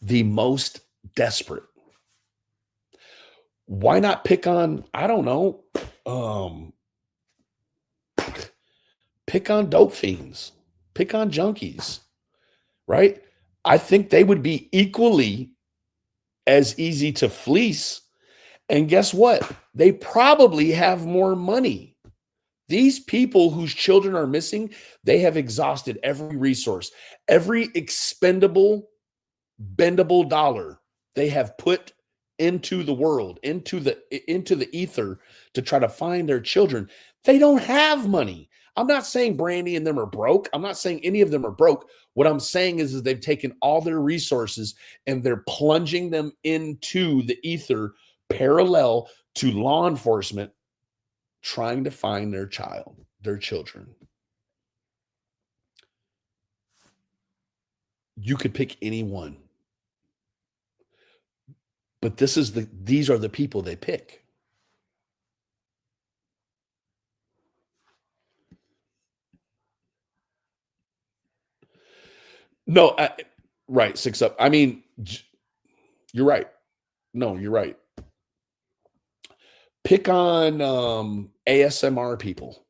the most desperate. Why not pick on, I don't know, Pick on dope fiends, pick on junkies, right? I think they would be equally as easy to fleece. And guess what? They probably have more money. These people whose children are missing, they have exhausted every resource, every expendable, bendable dollar they have put into the world, into the ether to try to find their children. They don't have money. I'm not saying Brandy and them are broke. I'm not saying any of them are broke. What I'm saying is they've taken all their resources and they're plunging them into the ether parallel to law enforcement trying to find their children. You could pick anyone. But these are the people they pick. No, right, 6 up. I mean, you're right. No, you're right. Pick on ASMR people,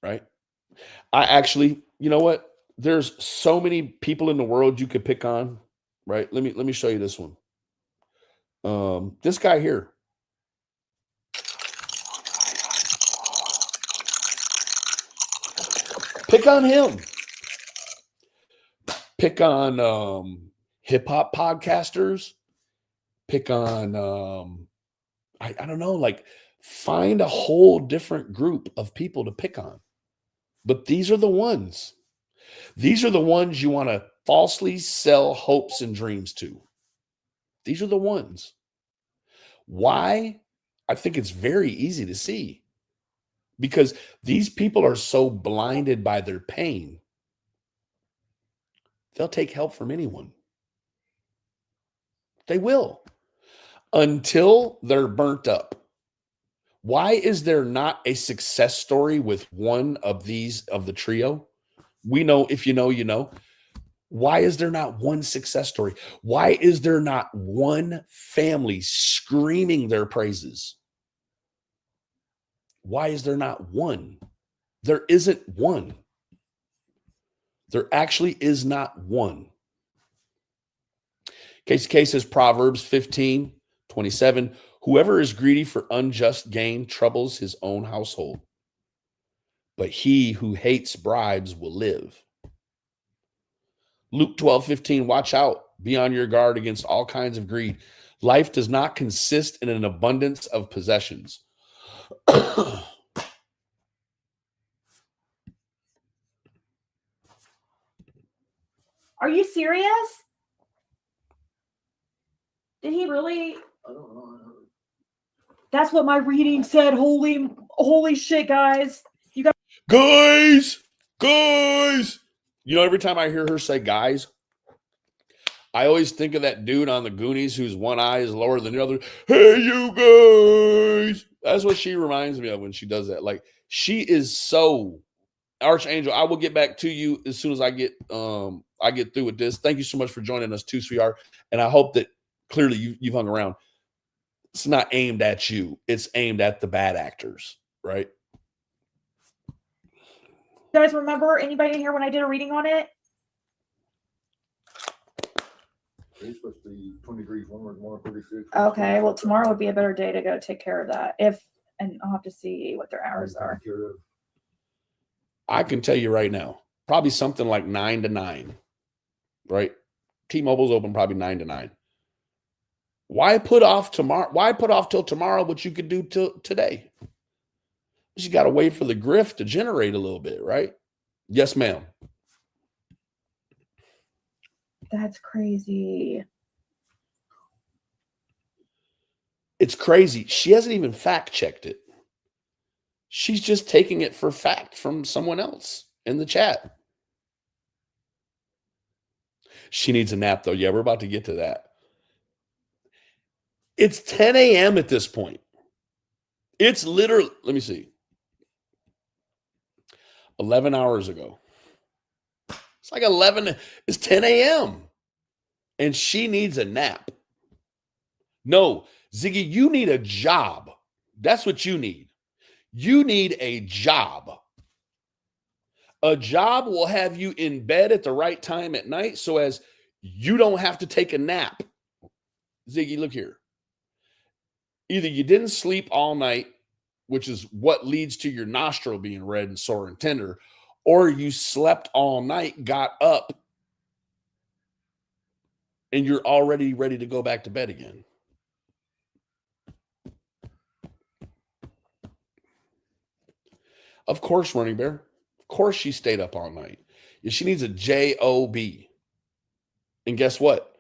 right? I actually, you know what? There's so many people in the world you could pick on, right? Let me show you this one. This guy here. Pick on him. Pick on hip hop podcasters. Pick on I don't know, like find a whole different group of people to pick on. But these are the ones. These are the ones you want to falsely sell hopes and dreams to. These are the ones. Why? I think it's very easy to see. Because these people are so blinded by their pain, they'll take help from anyone. They will. Until they're burnt up. Why is there not a success story with one of these of the trio? We know, if you know, you know. Why is there not one success story? Why is there not one family screaming their praises? Why is there not one? There isn't one. There actually is not one. Case says Proverbs 15:27. Whoever is greedy for unjust gain troubles his own household, but he who hates bribes will live. Luke 12:15. Watch out. Be on your guard against all kinds of greed. Life does not consist in an abundance of possessions. Are you serious? Did he really? I don't know. That's what my reading said. Holy shit, guys. You got Guys. You know, every time I hear her say guys, I always think of that dude on the Goonies whose one eye is lower than the other. Hey, you guys. That's what she reminds me of when she does that. Like, she is so Archangel. I will get back to you as soon as I get through with this. Thank you so much for joining us too, sweetheart. And I hope that clearly you've hung around. It's not aimed at you. It's aimed at the bad actors, right? You guys remember anybody in here when I did a reading on it? It's supposed to be 20 degrees warmer, 36. Okay, well tomorrow would be a better day to go take care of that. And I'll have to see what their hours are. I can tell you right now, probably something like 9 to 9, right? T-Mobile's open probably 9 to 9. Why put off tomorrow? Why put off till tomorrow what you could do till today? You got to wait for the grift to generate a little bit, right? Yes, ma'am. That's crazy. It's crazy. She hasn't even fact checked it. She's just taking it for fact from someone else in the chat. She needs a nap, though. Yeah, we're about to get to that. It's 10 a.m. at this point. It's literally, let me see, 11 hours ago. It's like 11, it's 10 a.m. And she needs a nap. No, Ziggy, you need a job. That's what you need. You need a job. A job will have you in bed at the right time at night so as you don't have to take a nap. Ziggy, look here. Either you didn't sleep all night, which is what leads to your nostril being red and sore and tender, or you slept all night, got up, and you're already ready to go back to bed again. Of course, Running Bear. Of course she stayed up all night. She needs a job. And guess what?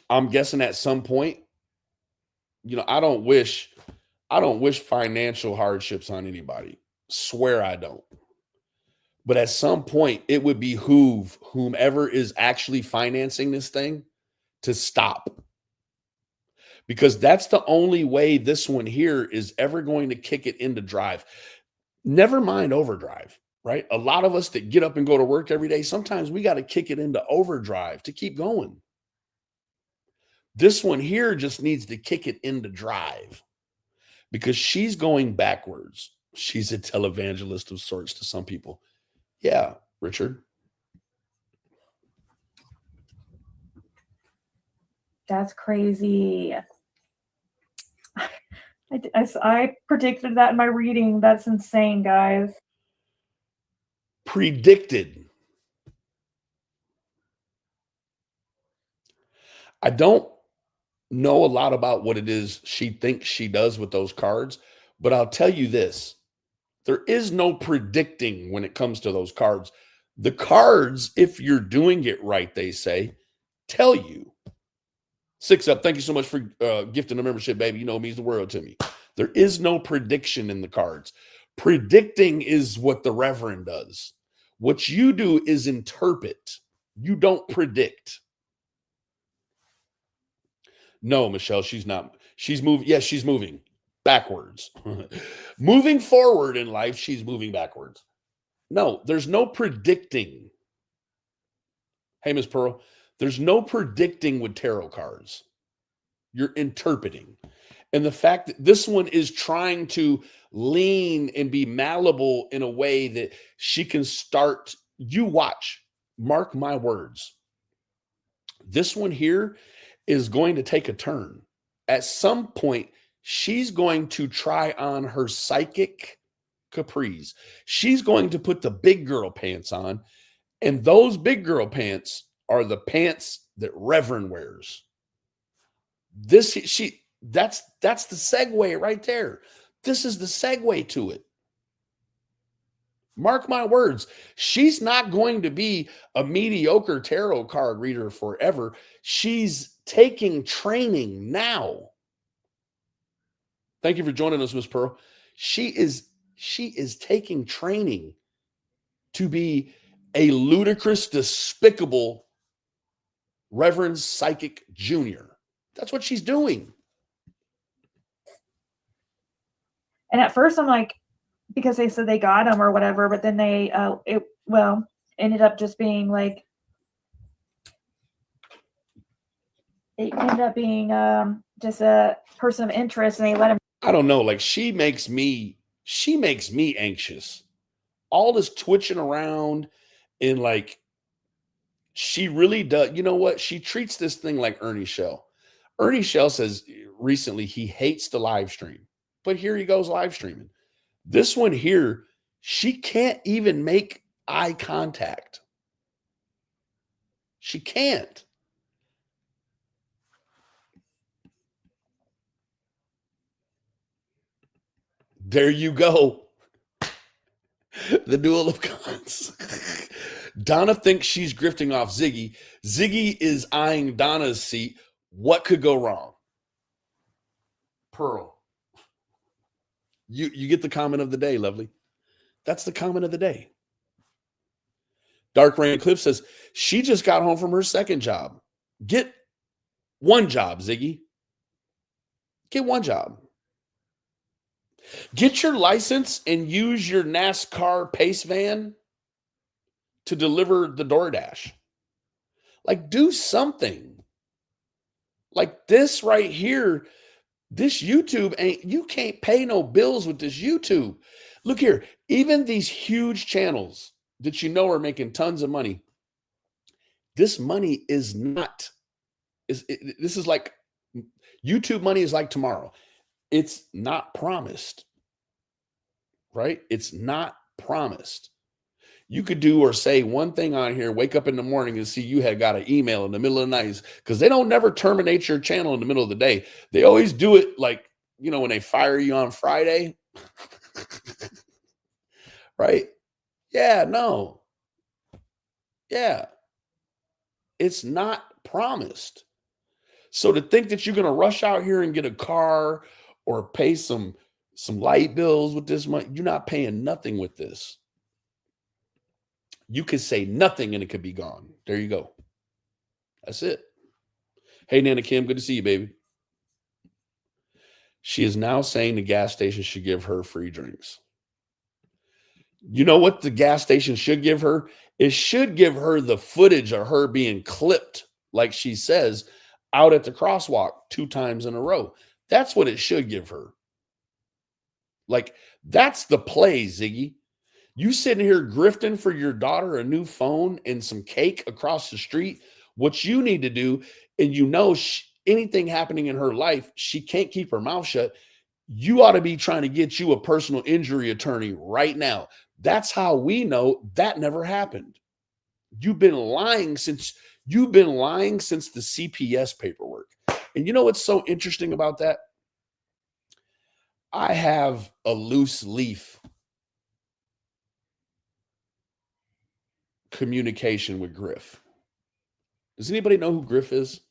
I'm guessing at some point, I don't wish financial hardships on anybody. Swear I don't. But at some point, it would behoove whomever is actually financing this thing to stop. Because that's the only way this one here is ever going to kick it into drive. Never mind overdrive, right? A lot of us that get up and go to work every day, sometimes we got to kick it into overdrive to keep going. This one here just needs to kick it into drive because she's going backwards. She's a televangelist of sorts to some people. Yeah, Richard. That's crazy. I predicted that in my reading. That's insane, guys. Predicted. I don't know a lot about what it is she thinks she does with those cards, but I'll tell you this. There is no predicting when it comes to those cards. The cards, if you're doing it right, they say, tell you. 6 up. Thank you so much for gifting a membership, baby. You know it means the world to me. There is no prediction in the cards. Predicting is what the Reverend does. What you do is interpret. You don't predict. No, Michelle, she's not. She's moving. Yes, she's moving backwards. Moving forward in life, she's moving backwards. No, there's no predicting. Hey, Miss Pearl, there's no predicting with tarot cards. You're interpreting. And the fact that this one is trying to lean and be malleable in a way that she can start, you watch, mark my words. This one here is going to take a turn. At some point, she's going to try on her psychic capris. She's going to put the big girl pants on, and those big girl pants are the pants that Reverend wears. That's the segue right there. This is the segue to it. Mark my words. She's not going to be a mediocre tarot card reader forever. She's taking training now. Thank you for joining us, Miss Pearl. She is taking training to be a ludicrous, despicable Reverend Psychic Junior. That's what she's doing. And at first I'm like, because they said they got him or whatever, but then they ended up just being like, it ended up being just a person of interest, and they let him. I don't know. Like she makes me anxious. All this twitching around and like she really does. You know what? She treats this thing like Ernie Shell. Ernie Shell says recently he hates the live stream, but here he goes live streaming. This one here, she can't even make eye contact. She can't. There you go. The duel of cons. Donna thinks she's grifting off Ziggy. Ziggy is eyeing Donna's seat. What could go wrong? Pearl. You get the comment of the day, lovely. That's the comment of the day. Dark Rain Eclipse says, she just got home from her second job. Get one job, Ziggy. Get one job. Get your license and use your NASCAR pace van to deliver the DoorDash. Like, do something. Like this right here, this YouTube you can't pay no bills with this YouTube. Look here, even these huge channels that you know are making tons of money, this money is not, this is like, YouTube money is like tomorrow. It's not promised, right? It's not promised. You could do or say one thing on here, wake up in the morning and see you had got an email in the middle of the night, because they don't never terminate your channel in the middle of the day. They always do it like, when they fire you on Friday, right? Yeah, no. Yeah. It's not promised. So to think that you're going to rush out here and get a car or pay some light bills with this money, you're not paying nothing with this. You could say nothing and it could be gone. There you go. That's it. Hey, Nana Kim, good to see you, baby. She is now saying the gas station should give her free drinks. You know what the gas station should give her? It should give her the footage of her being clipped, like she says, out at the crosswalk 2 times in a row. That's what it should give her. Like, that's the play, Ziggy. You sitting here grifting for your daughter a new phone and some cake across the street. What you need to do, and anything happening in her life, she can't keep her mouth shut. You ought to be trying to get you a personal injury attorney right now. That's how we know that never happened. You've been lying since the CPS paperwork. And you know what's so interesting about that? I have a loose leaf communication with Griff. Does anybody know who Griff is?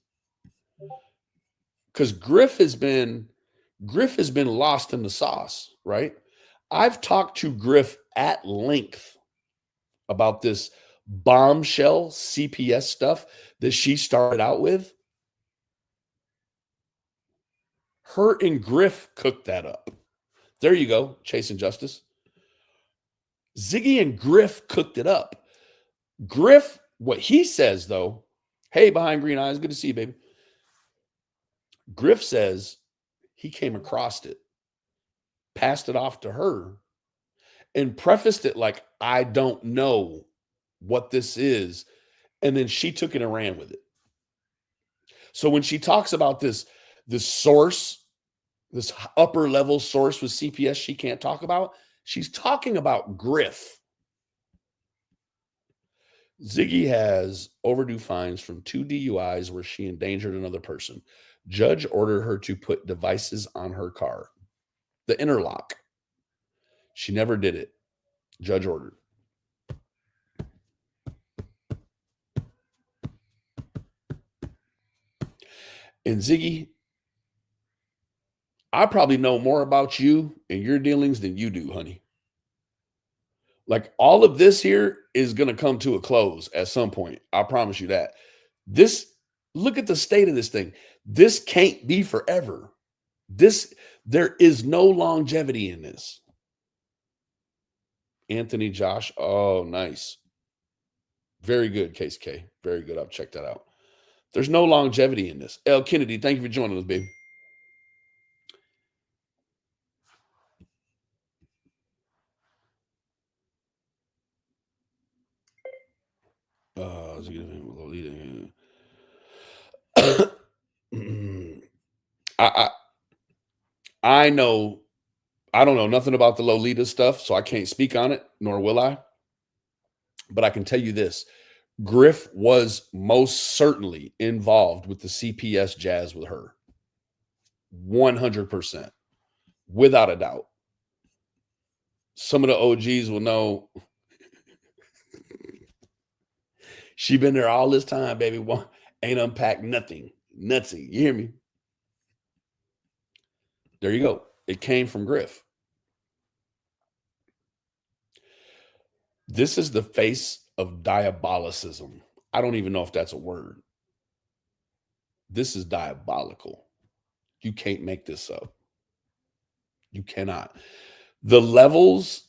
Because Griff has been lost in the sauce, right? I've talked to Griff at length about this bombshell CPS stuff that she started out with. Her and Griff cooked that up. There you go, Chasing Justice. Ziggy and Griff cooked it up. Griff, what he says though, hey, behind green eyes, good to see you, baby. Griff says he came across it, passed it off to her, and prefaced it like, I don't know what this is. And then she took it and ran with it. So when she talks about this source, this upper level source with CPS she can't talk about, she's talking about Griff. Ziggy has overdue fines from 2 DUIs where she endangered another person. Judge ordered her to put devices on her car. The interlock. She never did it. Judge ordered. And Ziggy, I probably know more about you and your dealings than you do, honey. Like, all of this here is going to come to a close at some point. I promise you that. Look at the state of this thing. This can't be forever. There is no longevity in this. Anthony Josh. Oh, nice. Very good, Case K. Very good. I'll check that out. There's no longevity in this. L. Kennedy, thank you for joining us, baby. I know, I don't know nothing about the Lolita stuff, so I can't speak on it, nor will I. But I can tell you this. Griff was most certainly involved with the CPS jazz with her. 100%. Without a doubt. Some of the OGs will know. She been there all this time, baby. Ain't unpacked nothing. Nothing. You hear me? There you go. It came from Griff. This is the face of diabolicism. I don't even know if that's a word. This is diabolical. You can't make this up. You cannot. The levels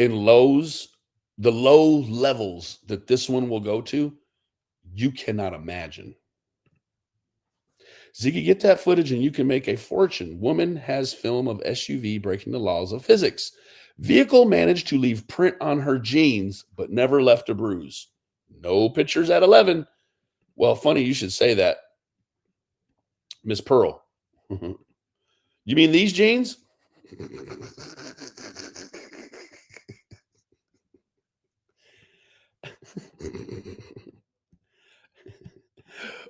and lows, the low levels that this one will go to, you cannot imagine. Ziggy, get that footage and you can make a fortune. Woman has film of SUV breaking the laws of physics. Vehicle managed to leave print on her jeans, but never left a bruise. No pictures at 11. Well, funny you should say that, Miss Pearl. You mean these jeans?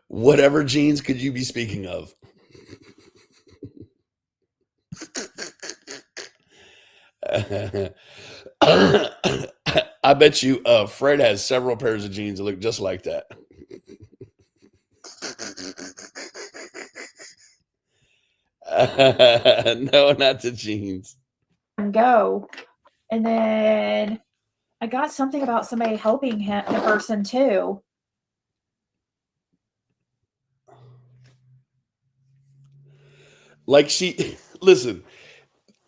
Whatever jeans could you be speaking of? I bet you Fred has several pairs of jeans that look just like that. No, not the jeans. And go. And then I got something about somebody helping him, the person too. Like listen,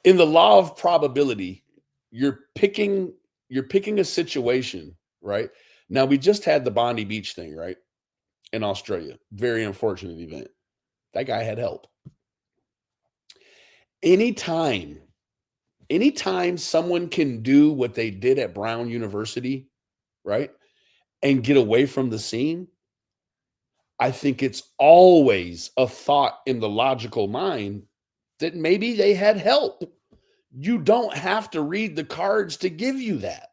in the law of probability, you're picking a situation, right? Now we just had the Bondi Beach thing, right? In Australia. Very unfortunate event. That guy had help. Anytime someone can do what they did at Brown University, right? And get away from the scene, I think it's always a thought in the logical mind that maybe they had help. You don't have to read the cards to give you that.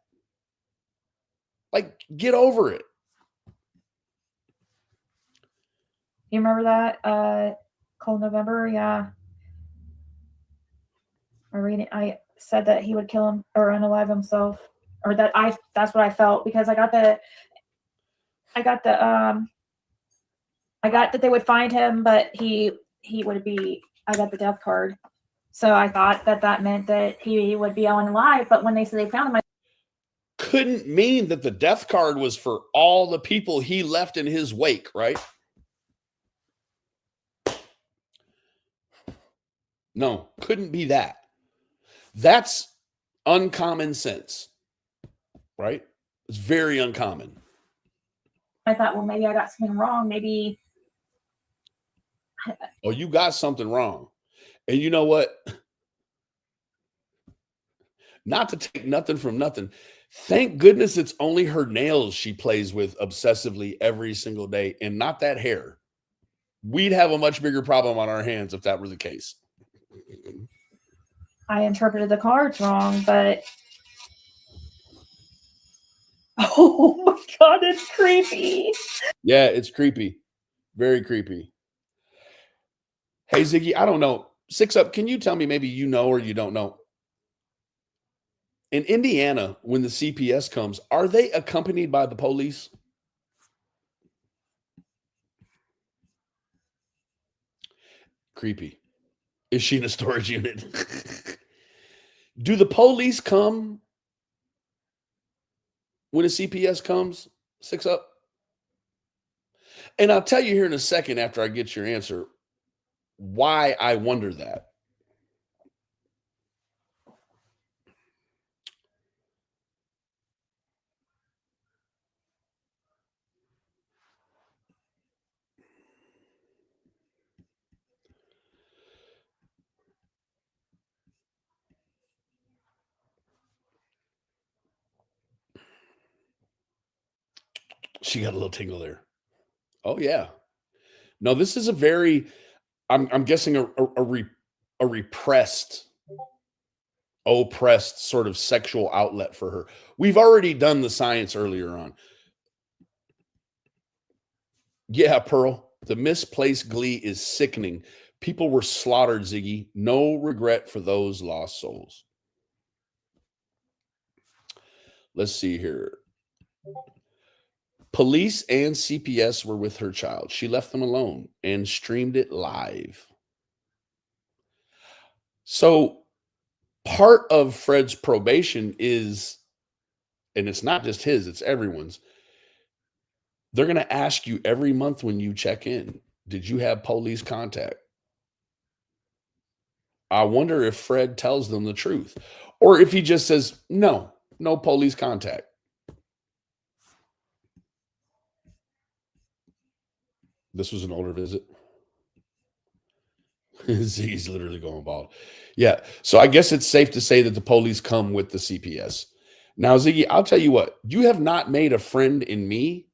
Like, get over it. You remember that? Cold November? Yeah. I said that he would kill him or unalive himself, or that's what I felt, because I got that they would find him, but he would be, I got the death card. So I thought that meant that he would be unalive, but when they said they found him, couldn't mean that the death card was for all the people he left in his wake, right? No, couldn't be that. That's uncommon sense, right? It's very uncommon. I thought, well, maybe I got something wrong. Maybe. Oh, you got something wrong. And you know what? Not to take nothing from nothing. Thank goodness it's only her nails she plays with obsessively every single day and not that hair. We'd have a much bigger problem on our hands if that were the case. I interpreted the cards wrong, but oh my God, it's creepy. Yeah, it's creepy. Very creepy. Hey, Ziggy, I don't know. 6 Up, can you tell me, maybe you know or you don't know? In Indiana, when the CPS comes, are they accompanied by the police? Creepy. Is she in a storage unit? Do the police come when a CPS comes? 6 Up. And I'll tell you here in a second after I get your answer why I wonder that. She got a little tingle there. Oh yeah. No, this is a very, I'm guessing a repressed, oppressed sort of sexual outlet for her. We've already done the science earlier on. Yeah, Pearl, the misplaced glee is sickening. People were slaughtered, Ziggy. No regret for those lost souls. Let's see here. Police and CPS were with her child. She left them alone and streamed it live. So part of Fred's probation is, and it's not just his, it's everyone's. They're going to ask you every month when you check in, did you have police contact? I wonder if Fred tells them the truth, or if he just says, no police contact. This was an older visit. He's literally going bald. Yeah. So I guess it's safe to say that the police come with the CPS. Now, Ziggy, I'll tell you what, you have not made a friend in me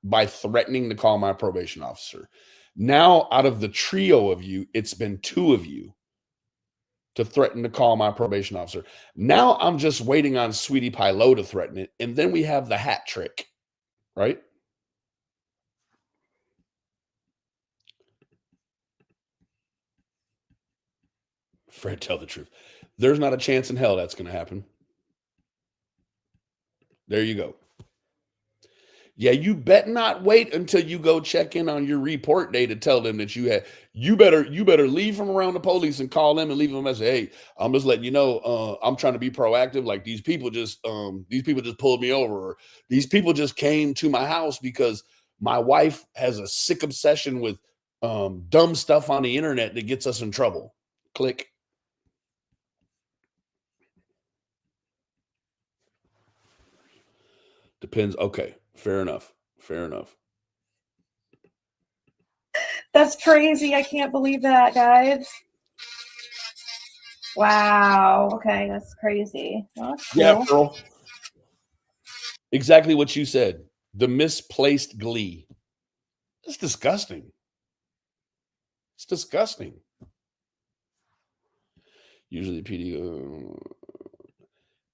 by threatening to call my probation officer. Now, out of the trio of you, it's been 2 of you to threaten to call my probation officer. Now I'm just waiting on Sweetie Pie Low to threaten it. And then we have the hat trick, right? Fred, tell the truth. There's not a chance in hell that's going to happen. There you go. Yeah, you bet not wait until you go check in on your report day to tell them that you better leave from around the police and call them and leave them a message. Hey, I'm just letting you know, I'm trying to be proactive. Like these people just pulled me over, or these people just came to my house because my wife has a sick obsession with dumb stuff on the internet that gets us in trouble. Click. Depends. Okay. Fair enough. Fair enough. That's crazy. I can't believe that, guys. Wow. Okay, that's crazy. Well, that's cool. Yeah, Pearl. Exactly what you said. The misplaced glee. It's disgusting. It's disgusting. Usually PD.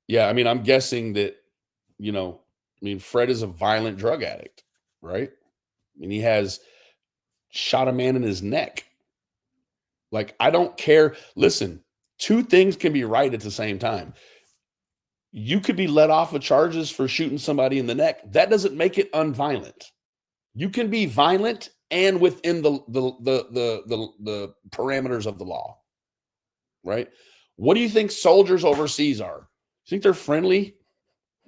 Yeah, I mean, I'm guessing that, Fred is a violent drug addict, right? I mean, he has shot a man in his neck. Like, I don't care. Listen, 2 things can be right at the same time. You could be let off of charges for shooting somebody in the neck. That doesn't make it unviolent. You can be violent and within the parameters of the law, right? What do you think soldiers overseas are? You think they're friendly?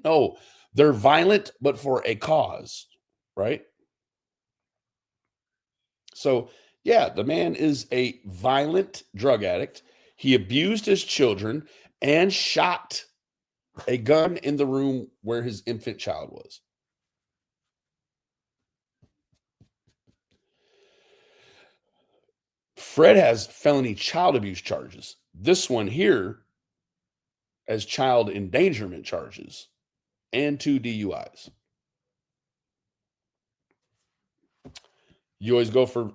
No, they're violent, but for a cause, right? So, yeah, the man is a violent drug addict. He abused his children and shot a gun in the room where his infant child was. Fred has felony child abuse charges. This one here has child endangerment charges and 2 DUIs. You always go for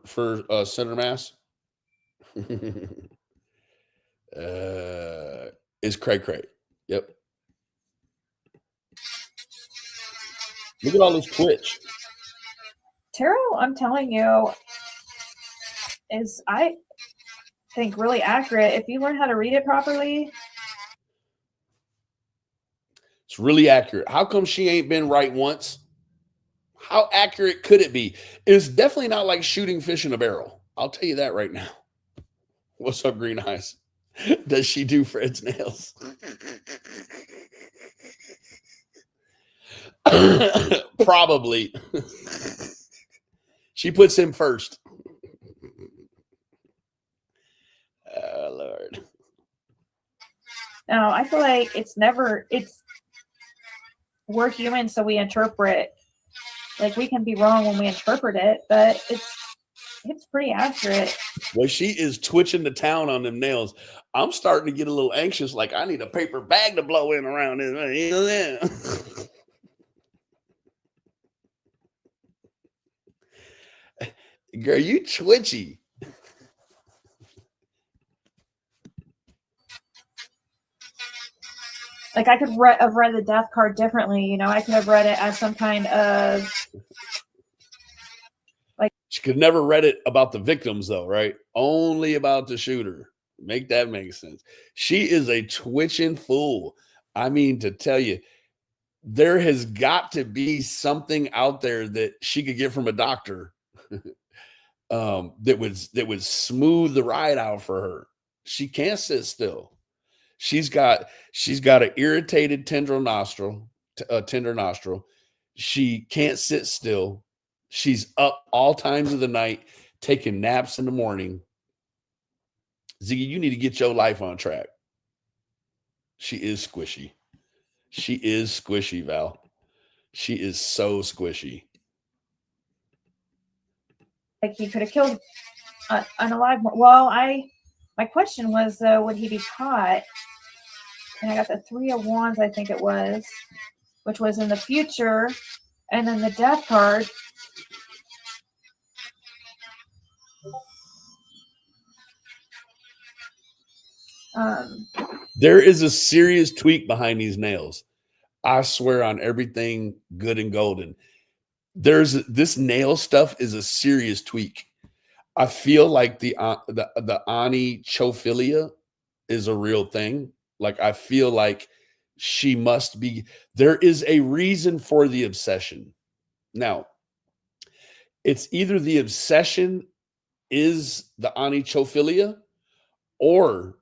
center mass? Is cray. Yep. Look at all this Twitch. Tarot, I'm telling you, is, I think, really accurate. If you learn how to read it properly. It's really accurate. How come she ain't been right once? How accurate could it be? It's definitely not like shooting fish in a barrel. I'll tell you that right now. What's up, Green Eyes? Does she do Fred's nails? Probably. She puts him first. Oh, Lord. No, I feel like we're human, so we interpret. Like, we can be wrong when we interpret it, but it's pretty accurate. Well, she is twitching the town on them nails. I'm starting to get a little anxious, like I need a paper bag to blow in around this. Girl, you twitchy. Like, I could have read the death card differently. I could have read it as some kind of, like. She could never read it about the victims, though, right? Only about the shooter. Make that make sense. She is a twitching fool. I mean, to tell you, there has got to be something out there that she could get from a doctor that would smooth the ride out for her. She can't sit still. She's got an irritated tender nostril. She can't sit still. She's up all times of the night, taking naps in the morning. Ziggy, you need to get your life on track. She is squishy. She is squishy, Val. She is so squishy. Like, he could have killed unalive. Well, my question was though, would he be caught? And I got the 3 of Wands, I think it was, which was in the future, and then the Death card. There is a serious tweak behind these nails. I swear on everything good and golden. This nail stuff is a serious tweak. I feel like the onychophilia is a real thing. Like I feel like she must be. There is a reason for the obsession. Now, it's either the obsession is the onychophilia or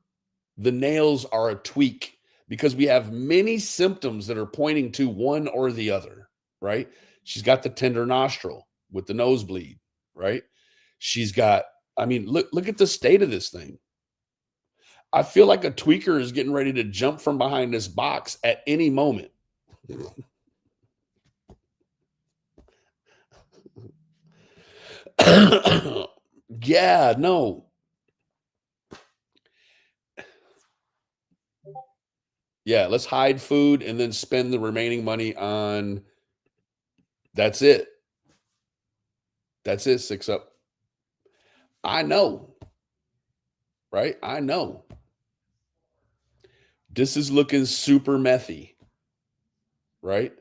the nails are a tweak, because we have many symptoms that are pointing to one or the other, right? She's got the tender nostril with the nosebleed, right? She's got, I mean, look at the state of this thing. I feel like a tweaker is getting ready to jump from behind this box at any moment. Yeah, no. Yeah, let's hide food and then spend the remaining money on, that's it. That's it, 6 up. I know. Right? I know. This is looking super methy. Right?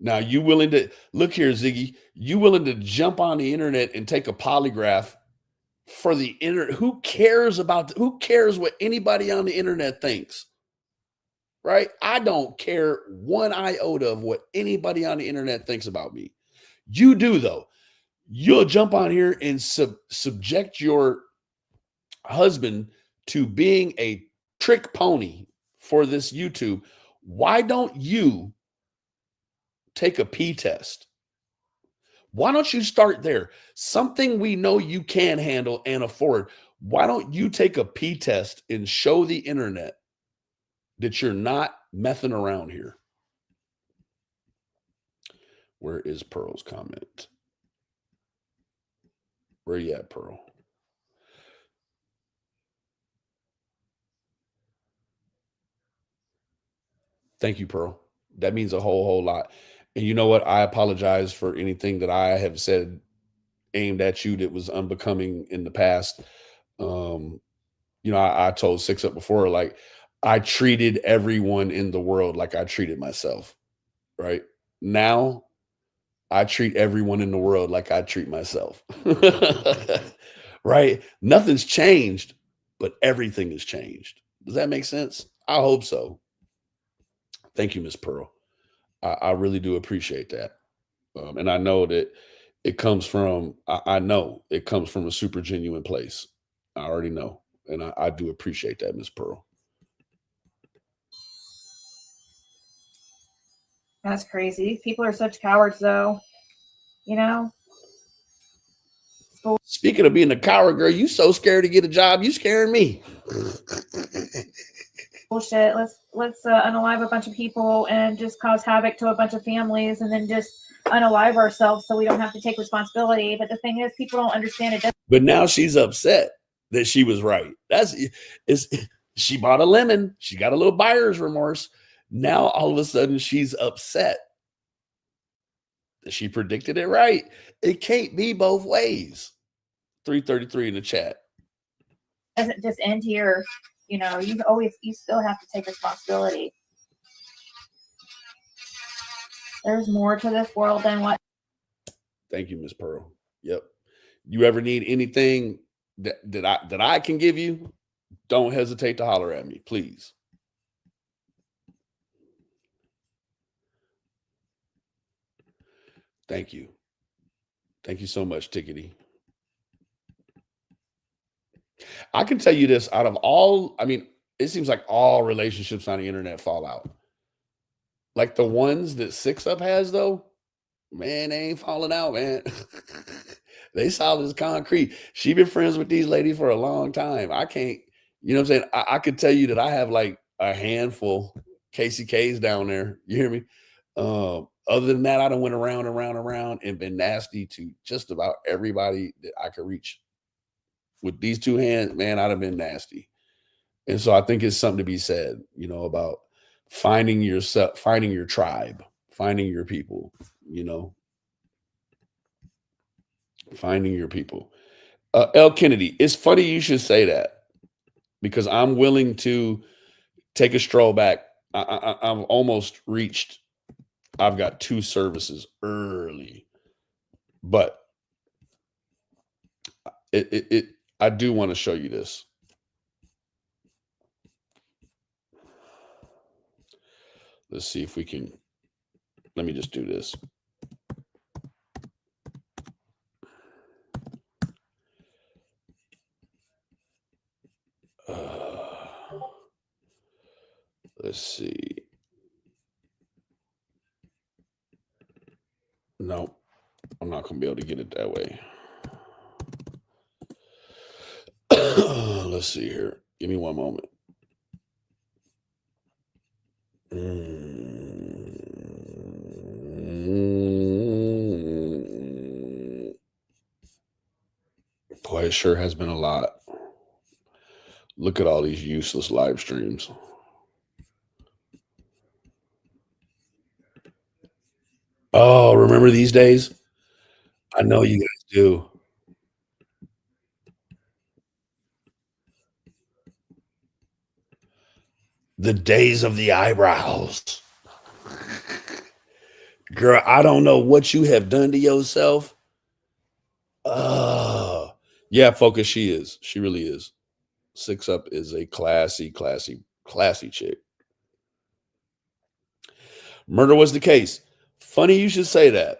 Now, you willing to, look here, Ziggy, you willing to jump on the internet and take a polygraph for the internet? Who cares what anybody on the internet thinks? Right? I don't care one iota of what anybody on the internet thinks about me. You do, though. You'll jump on here and subject your husband to being a trick pony for this YouTube. Why don't you take a P test? Why don't you start there? Something we know you can handle and afford. Why don't you take a P test and show the internet that you're not messing around here? Where is Pearl's comment? Where you at, Pearl? Thank you, Pearl. That means a whole lot. And you know what? I apologize for anything that I have said aimed at you that was unbecoming in the past. I told 6 up before, like, I treated everyone in the world like I treated myself, right? Now, I treat everyone in the world like I treat myself, right? Nothing's changed, but everything has changed. Does that make sense? I hope so. Thank you, Miss Pearl. I really do appreciate that. And I know that it comes from, I know it comes from a super genuine place. I already know. And I do appreciate that, Miss Pearl. That's crazy. People are such cowards, though. You know? Speaking of being a coward, girl, you so scared to get a job. You scaring me. Bullshit. Let's unalive a bunch of people and just cause havoc to a bunch of families, and then just unalive ourselves so we don't have to take responsibility. But the thing is, people don't understand it. But now she's upset that she was right. She bought a lemon. She got a little buyer's remorse. Now all of a sudden she's upset that she predicted it right. It can't be both ways. 333 in the chat. It doesn't just end here. You still have to take responsibility. There's more to this world than what. Thank you, Miss Pearl. Yep. You ever need anything that I can give you, don't hesitate to holler at me, please. Thank you. Thank you so much, Tickety. I can tell you this, out of all, it seems like all relationships on the internet fall out. Like the ones that 6 Up has, though, man, they ain't falling out, man. They solid as concrete. She been friends with these ladies for a long time. I can't, you know what I'm saying? I could tell you that I have like a handful KCKs down there. You hear me? Other than that, I done went around and been nasty to just about everybody that I could reach. with these two hands, man, I'd have been nasty. And so I think it's something to be said, you know, about finding yourself, finding your tribe, finding your people, you know, finding your people. L. Kennedy, it's funny you should say that because I'm willing to take a stroll back. I've almost reached, I've got 2 services early, but I do want to show you this. Let's see if we can, let me just do this. Let's see. No, I'm not going to be able to get it that way. Let's see here. Give me one moment. Boy, it sure has been a lot. Look at all these useless live streams. Oh, remember these days? I know you guys do. The days of the eyebrows. Girl, I don't know what you have done to yourself. Yeah, Focus, she is. She really is. 6 Up is a classy chick. Murder was the case. Funny you should say that.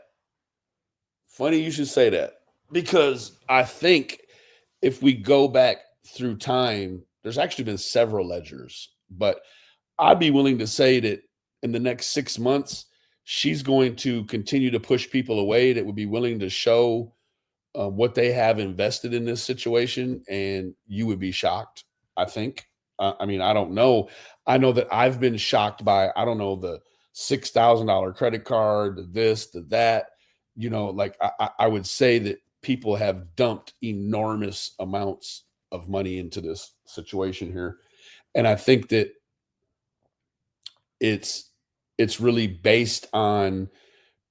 Funny you should say that. Because I think if we go back through time, there's actually been several ledgers, but I'd be willing to say that in the next 6 months, she's going to continue to push people away that would be willing to show what they have invested in this situation. And you would be shocked, I think. I mean, I don't know. I know that I've been shocked by, I don't know, the $6,000 credit card, the this, the that, you know, like I would say that people have dumped enormous amounts of money into this situation here. And I think that it's really based on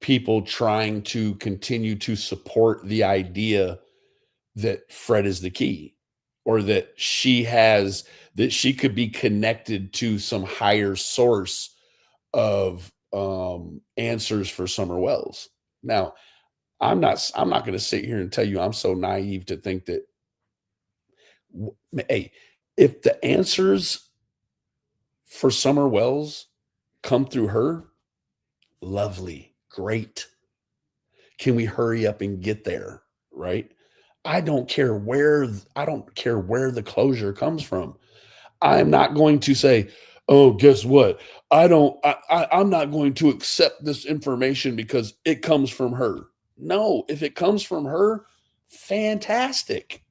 people trying to continue to support the idea that Fred is the key, or that she could be connected to some higher source of answers for Summer Wells. Now, I'm not going to sit here and tell you I'm so naive to think that, hey, if the answers for Summer Wells come through her, lovely, great. Can we hurry up and get there? Right? I don't care where the closure comes from. I'm not going to say, oh, guess what? I'm not going to accept this information because it comes from her. No, if it comes from her, fantastic.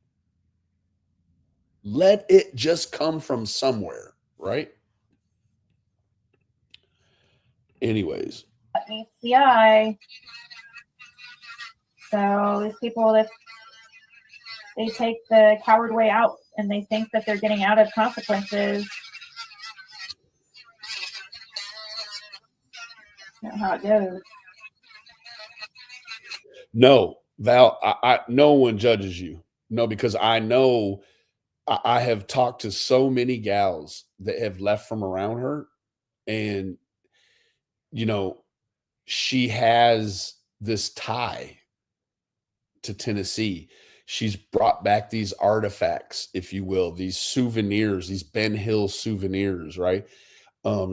Let it just come from somewhere, right? Anyways. ACI. So these people, if they take the coward way out and they think that they're getting out of consequences, that's not how it goes. No, Val, no one judges you. No, because I know I have talked to so many gals that have left from around her, and you know, she has this tie to Tennessee. She's brought back these artifacts, if you will, these souvenirs, these Ben Hill souvenirs, right?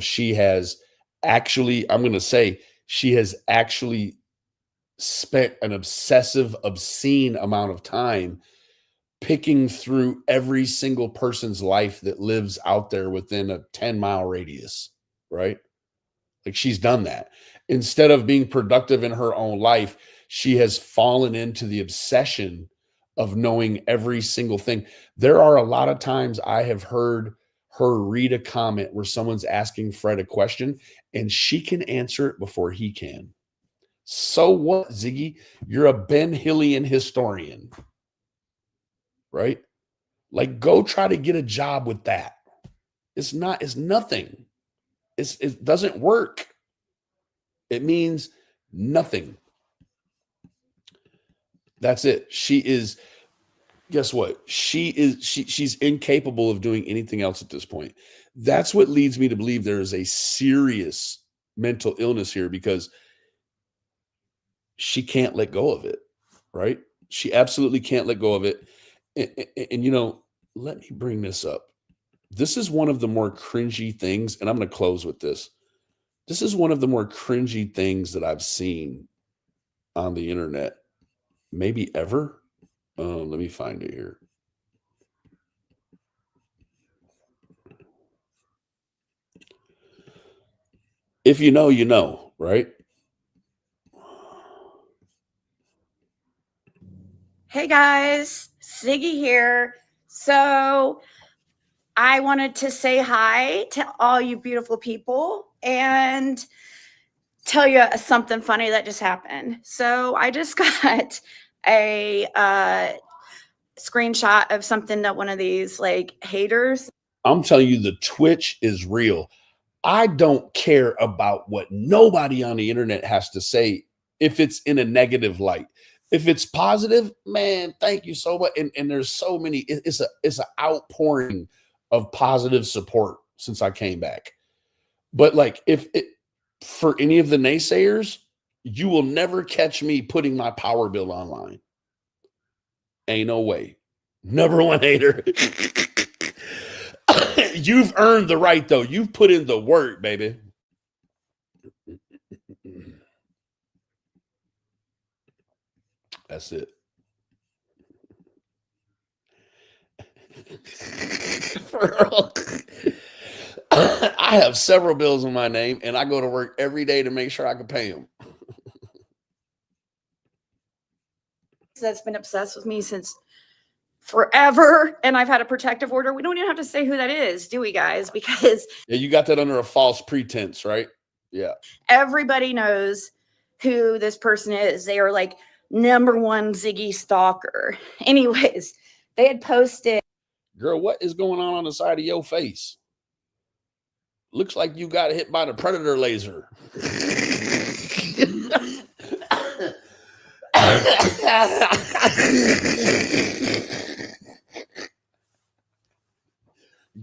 She has actually, I'm going to say, she has actually spent an obscene amount of time picking through every single person's life that lives out there within a 10-mile radius, right? Like, she's done that. Instead of being productive in her own life, she has fallen into the obsession of knowing every single thing. There are a lot of times I have heard her read a comment where someone's asking Fred a question and she can answer it before he can. So what, Ziggy? You're a Ben Hillian historian, right? Like, go try to get a job with that. It's nothing. It doesn't work. It means nothing. That's it. Guess what? She's incapable of doing anything else at this point. That's what leads me to believe there is a serious mental illness here, because she can't let go of it, right? She absolutely can't let go of it. And let me bring this up. This is one of the more cringy things, and I'm going to close with this. This is one of the more cringy things that I've seen on the internet, maybe ever. Let me find it here. If you know, you know, right? Hey guys, Ziggy here. So I wanted to say hi to all you beautiful people and tell you something funny that just happened. So I just got a screenshot of something that one of these like haters. I'm telling you, the Twitch is real. I don't care about what nobody on the internet has to say if it's in a negative light. If it's positive, man, thank you so much. And there's so many. It's an outpouring of positive support since I came back. But like, for any of the naysayers, you will never catch me putting my power bill online. Ain't no way. Number one hater. You've earned the right, though. You've put in the work, baby. That's it. I have several bills in my name, and I go to work every day to make sure I can pay them. That's been obsessed with me since forever, and I've had a protective order. We don't even have to say who that is, do we, guys? Because yeah, you got that under a false pretense, right? Yeah. Everybody knows who this person is. They are like #1 Ziggy stalker. Anyways, they had posted. Girl, what is going on the side of your face? Looks like you got hit by the predator laser.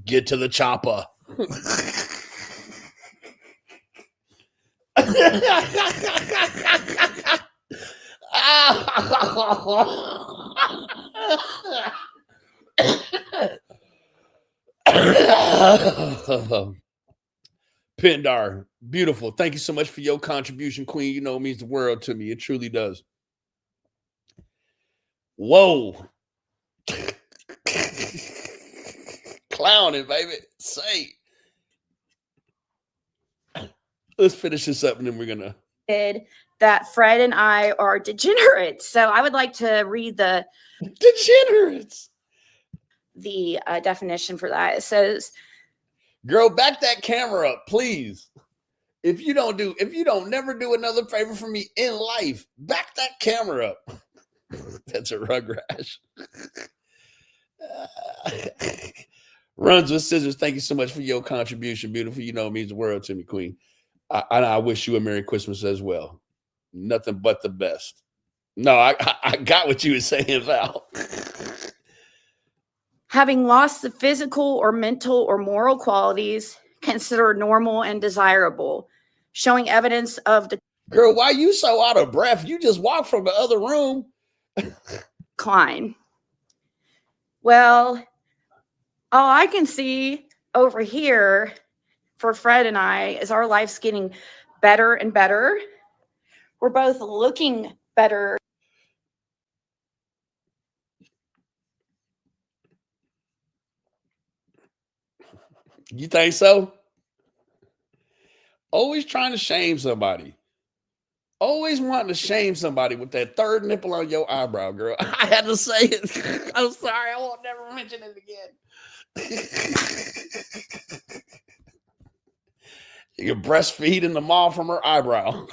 Get to the chopper. Pindar, beautiful. Thank you so much for your contribution, Queen. You know, it means the world to me. It truly does. Whoa. Clowning, baby. Say. Let's finish this up and then we're going to. That Fred and I are degenerates. So I would like to read the degenerates. The definition for that. It says, girl, back that camera up, please. If you don't never do another favor for me in life, back that camera up. That's a Rugrats. Runs with scissors. Thank you so much for your contribution. Beautiful. You know, it means the world to me, Queen. I wish you a Merry Christmas as well. Nothing but the best. No, I got what you were saying, Val. Having lost the physical or mental or moral qualities considered normal and desirable, showing evidence of the girl, why you so out of breath? You just walked from the other room. Decline. Well, all I can see over here for Fred and I is our life's getting better and better. We're both looking better. You think so? Always trying to shame somebody. Always wanting to shame somebody with that third nipple on your eyebrow, girl. I had to say it. I'm sorry. I won't never mention it again. You can breastfeed in the mall from her eyebrow.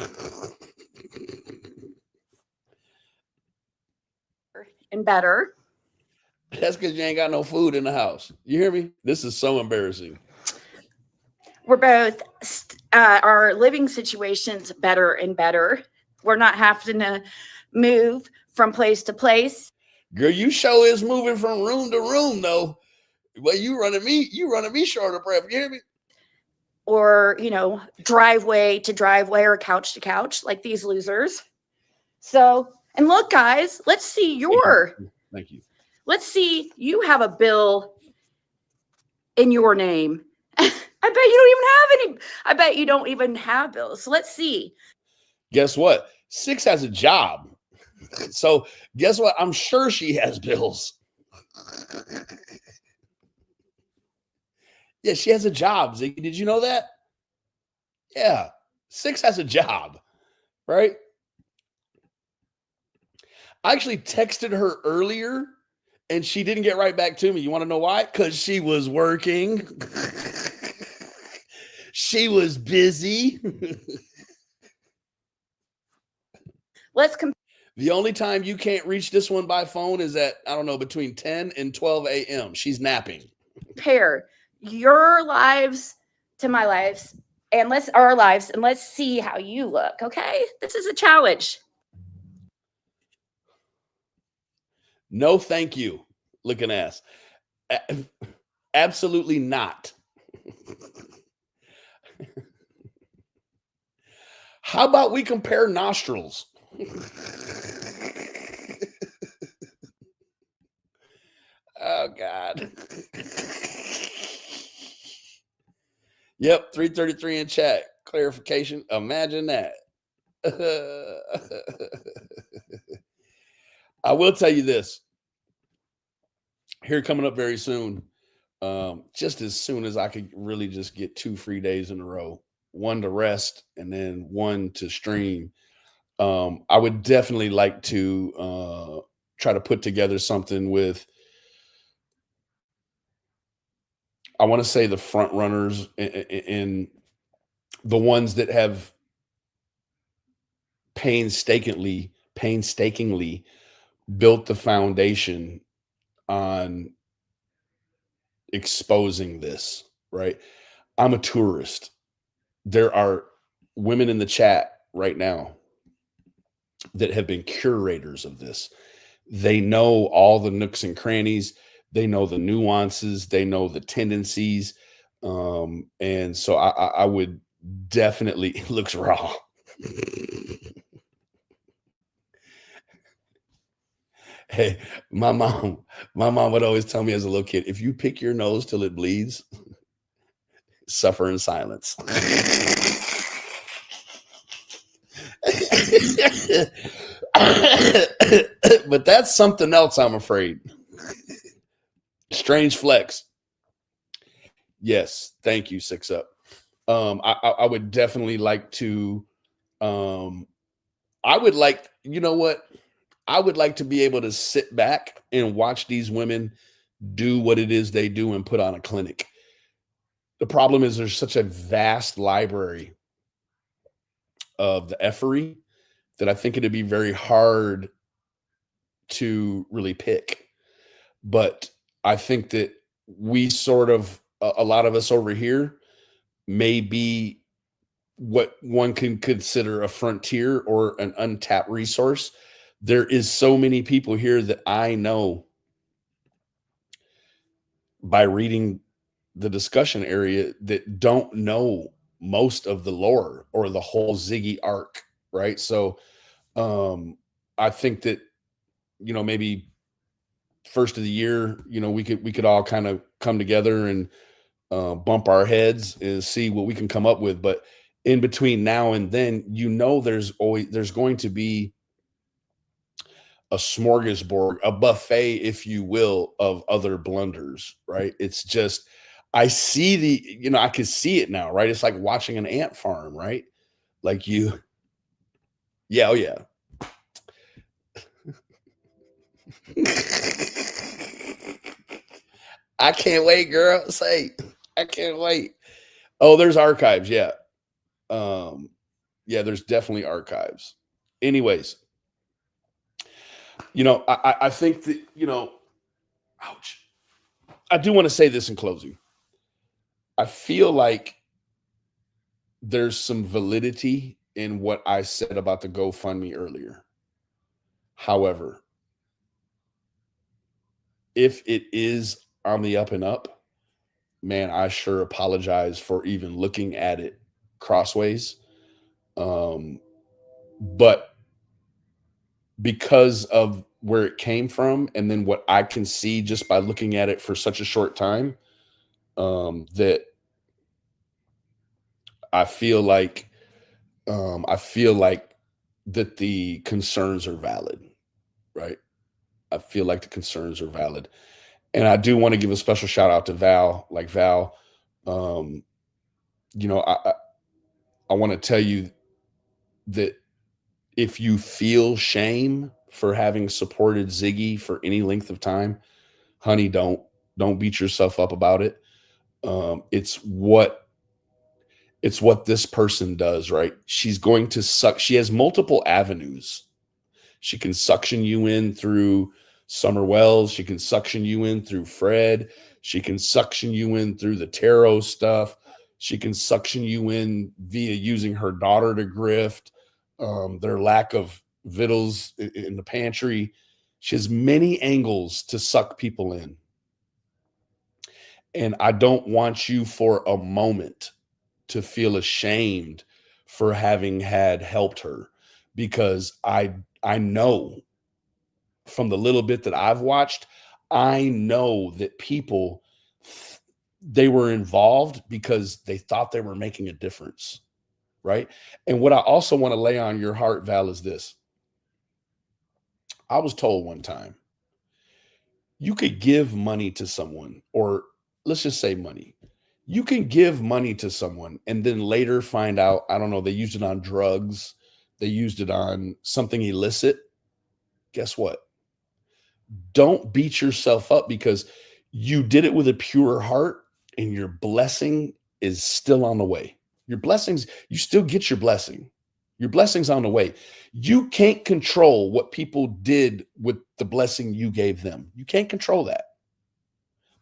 And better. That's because you ain't got no food in the house. You hear me? This is so embarrassing. We're both our living situations better and better. We're not having to move from place to place. Girl, you show is moving from room to room, though. Well, you running me short of breath. You hear me? Or, driveway to driveway or couch to couch, like these losers. So, and look, guys, let's see Thank you. let's see, you have a bill in your name. I bet you don't even have bills. So let's see. Guess what? Six has a job. So guess what? I'm sure she has bills. Yeah, she has a job. Ziggy, did you know that? Yeah, Six has a job, right? I actually texted her earlier and she didn't get right back to me. You want to know why? Because she was working. She was busy. The only time you can't reach this one by phone is at, I don't know, between 10 and 12 a.m. She's napping. Compare your lives to my lives and let's see how you look. Okay. This is a challenge. No, thank you. Looking ass. Absolutely not. How about we compare nostrils? Oh, God. Yep, 333 in chat. Clarification. Imagine that. I will tell you this. Here coming up very soon. Just as soon as I could really just get 2 free days in a row, one to rest and then one to stream. I would definitely like to try to put together something with, I want to say, the front runners in the ones that have painstakingly built the foundation on exposing this, right? I'm a tourist. There are women in the chat right now that have been curators of this. They know all the nooks and crannies. They know the nuances. They know the tendencies. And so I would definitely, it looks raw. Hey, my mom would always tell me as a little kid, if you pick your nose till it bleeds, suffer in silence. But that's something else, I'm afraid. Strange flex. Yes, thank you, Six Up. I would definitely like to, I would like, you know what? I would like to be able to sit back and watch these women do what it is they do and put on a clinic. The problem is there's such a vast library of the effery that I think it'd be very hard to really pick. But I think that we sort of, a lot of us over here may be what one can consider a frontier or an untapped resource. There is so many people here that I know by reading the discussion area that don't know most of the lore or the whole Ziggy arc, right? So I think that, maybe first of the year, we could all kind of come together and bump our heads and see what we can come up with. But in between now and then, there's going to be a smorgasbord, a buffet, if you will, of other blunders, right? It's just, I see I can see it now, right? It's like watching an ant farm, right? Like oh yeah. I can't wait, girl. I can't wait. Oh, there's archives. Yeah. Yeah, there's definitely archives. Anyways, I think that, Ouch. I do want to say this in closing. I feel like there's some validity in what I said about the GoFundMe earlier. However, if it is on the up and up, man, I sure apologize for even looking at it crossways. But because of where it came from and then what I can see just by looking at it for such a short time, that I feel like that the concerns are valid, right? I feel like the concerns are valid. And I do want to give a special shout out to Val. Like Val, you know, I want to tell you that if you feel shame for having supported Ziggy for any length of time, honey, don't beat yourself up about it. It's what this person does, right? She's going to suck. She has multiple avenues. She can suction you in through Summer Wells. She can suction you in through Fred. She can suction you in through the tarot stuff. She can suction you in via using her daughter to grift, their lack of victuals in the pantry. She has many angles to suck people in. And I don't want you for a moment to feel ashamed for having had helped her, because I know from the little bit that I've watched, I know that people, they were involved because they thought they were making a difference, right? And what I also want to lay on your heart, Val, is this. I was told one time, you could give money to someone, or let's just say money. You can give money to someone and then later find out, I don't know, they used it on drugs, they used it on something illicit. Guess what? Don't beat yourself up, because you did it with a pure heart and your blessing is still on the way. Your blessings, you still get your blessing. Your blessing's on the way. You can't control what people did with the blessing you gave them. You can't control that.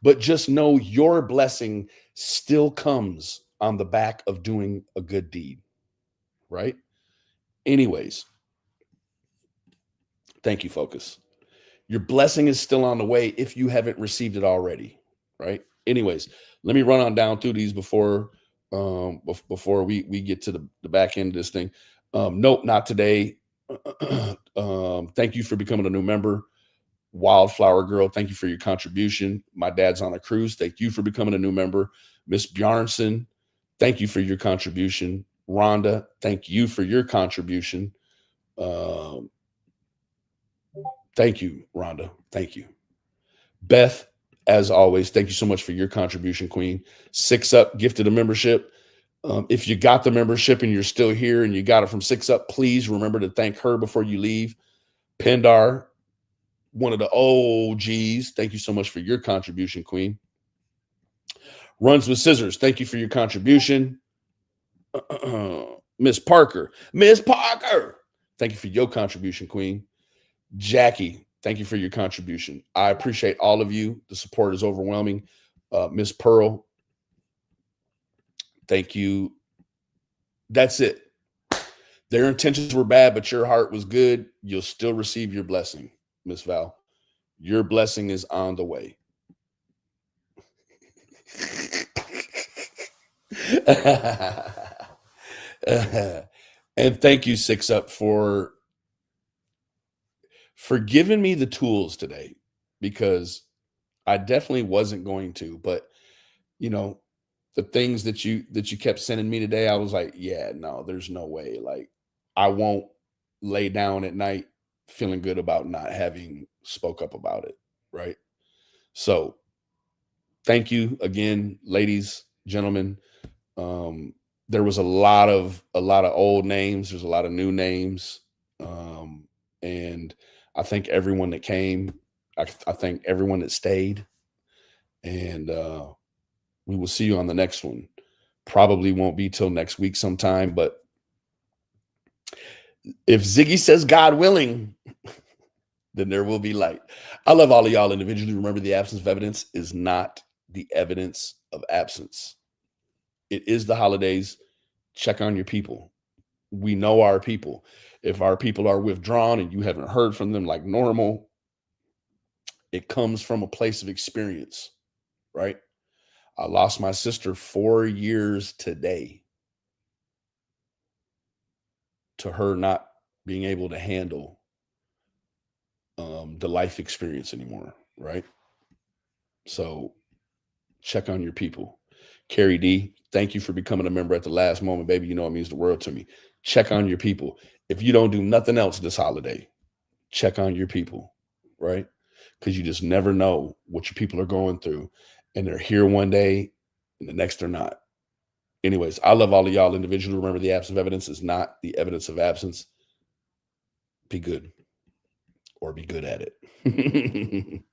But just know your blessing still comes on the back of doing a good deed, right? Anyways, thank you, Focus. Your blessing is still on the way if you haven't received it already, right? Anyways, let me run on down through these before we get to the back end of this thing. Nope, not today. Thank you for becoming a new member. Wildflower Girl, thank you for your contribution. My dad's on a cruise. Thank you for becoming a new member. Miss Bjarnson, thank you for your contribution. Rhonda, thank you for your contribution. Thank you, Rhonda. Thank you. Beth, as always, thank you so much for your contribution, Queen. Six Up gifted a membership. If you got the membership and you're still here and you got it from Six Up, please remember to thank her before you leave. Pendar, one of the OGs, thank you so much for your contribution, Queen. Runs with Scissors, thank you for your contribution. Miss Parker, thank you for your contribution, Queen. Jackie, thank you for your contribution. I appreciate all of you. The support is overwhelming. Miss Pearl, thank you. That's it. Their intentions were bad, but your heart was good. You'll still receive your blessing, Miss Val. Your blessing is on the way. And thank you, Six Up, for giving me the tools today, because I definitely wasn't going to, but you know, the things that you kept sending me today, I was like, yeah, no, there's no way. Like, I won't lay down at night feeling good about not having spoke up about it. Right. So thank you again, ladies, gentlemen. There was a lot of old names. There's a lot of new names. And I thank everyone that came. I thank everyone that stayed. And we will see you on the next one. Probably won't be till next week sometime, but if Ziggy says God willing, then there will be light. I love all of y'all individually. Remember, the absence of evidence is not the evidence of absence. It is the holidays. Check on your people. We know our people. If our people are withdrawn and you haven't heard from them like normal, it comes from a place of experience, right? I lost my sister 4 years today to her not being able to handle the life experience anymore, right? So check on your people. Carrie D, thank you for becoming a member at the last moment, baby. You know it means the world to me. Check on your people. If you don't do nothing else this holiday, check on your people, right? Because you just never know what your people are going through. And they're here one day and the next they're not. Anyways, I love all of y'all individually. Remember, the absence of evidence is not the evidence of absence. Be good or be good at it.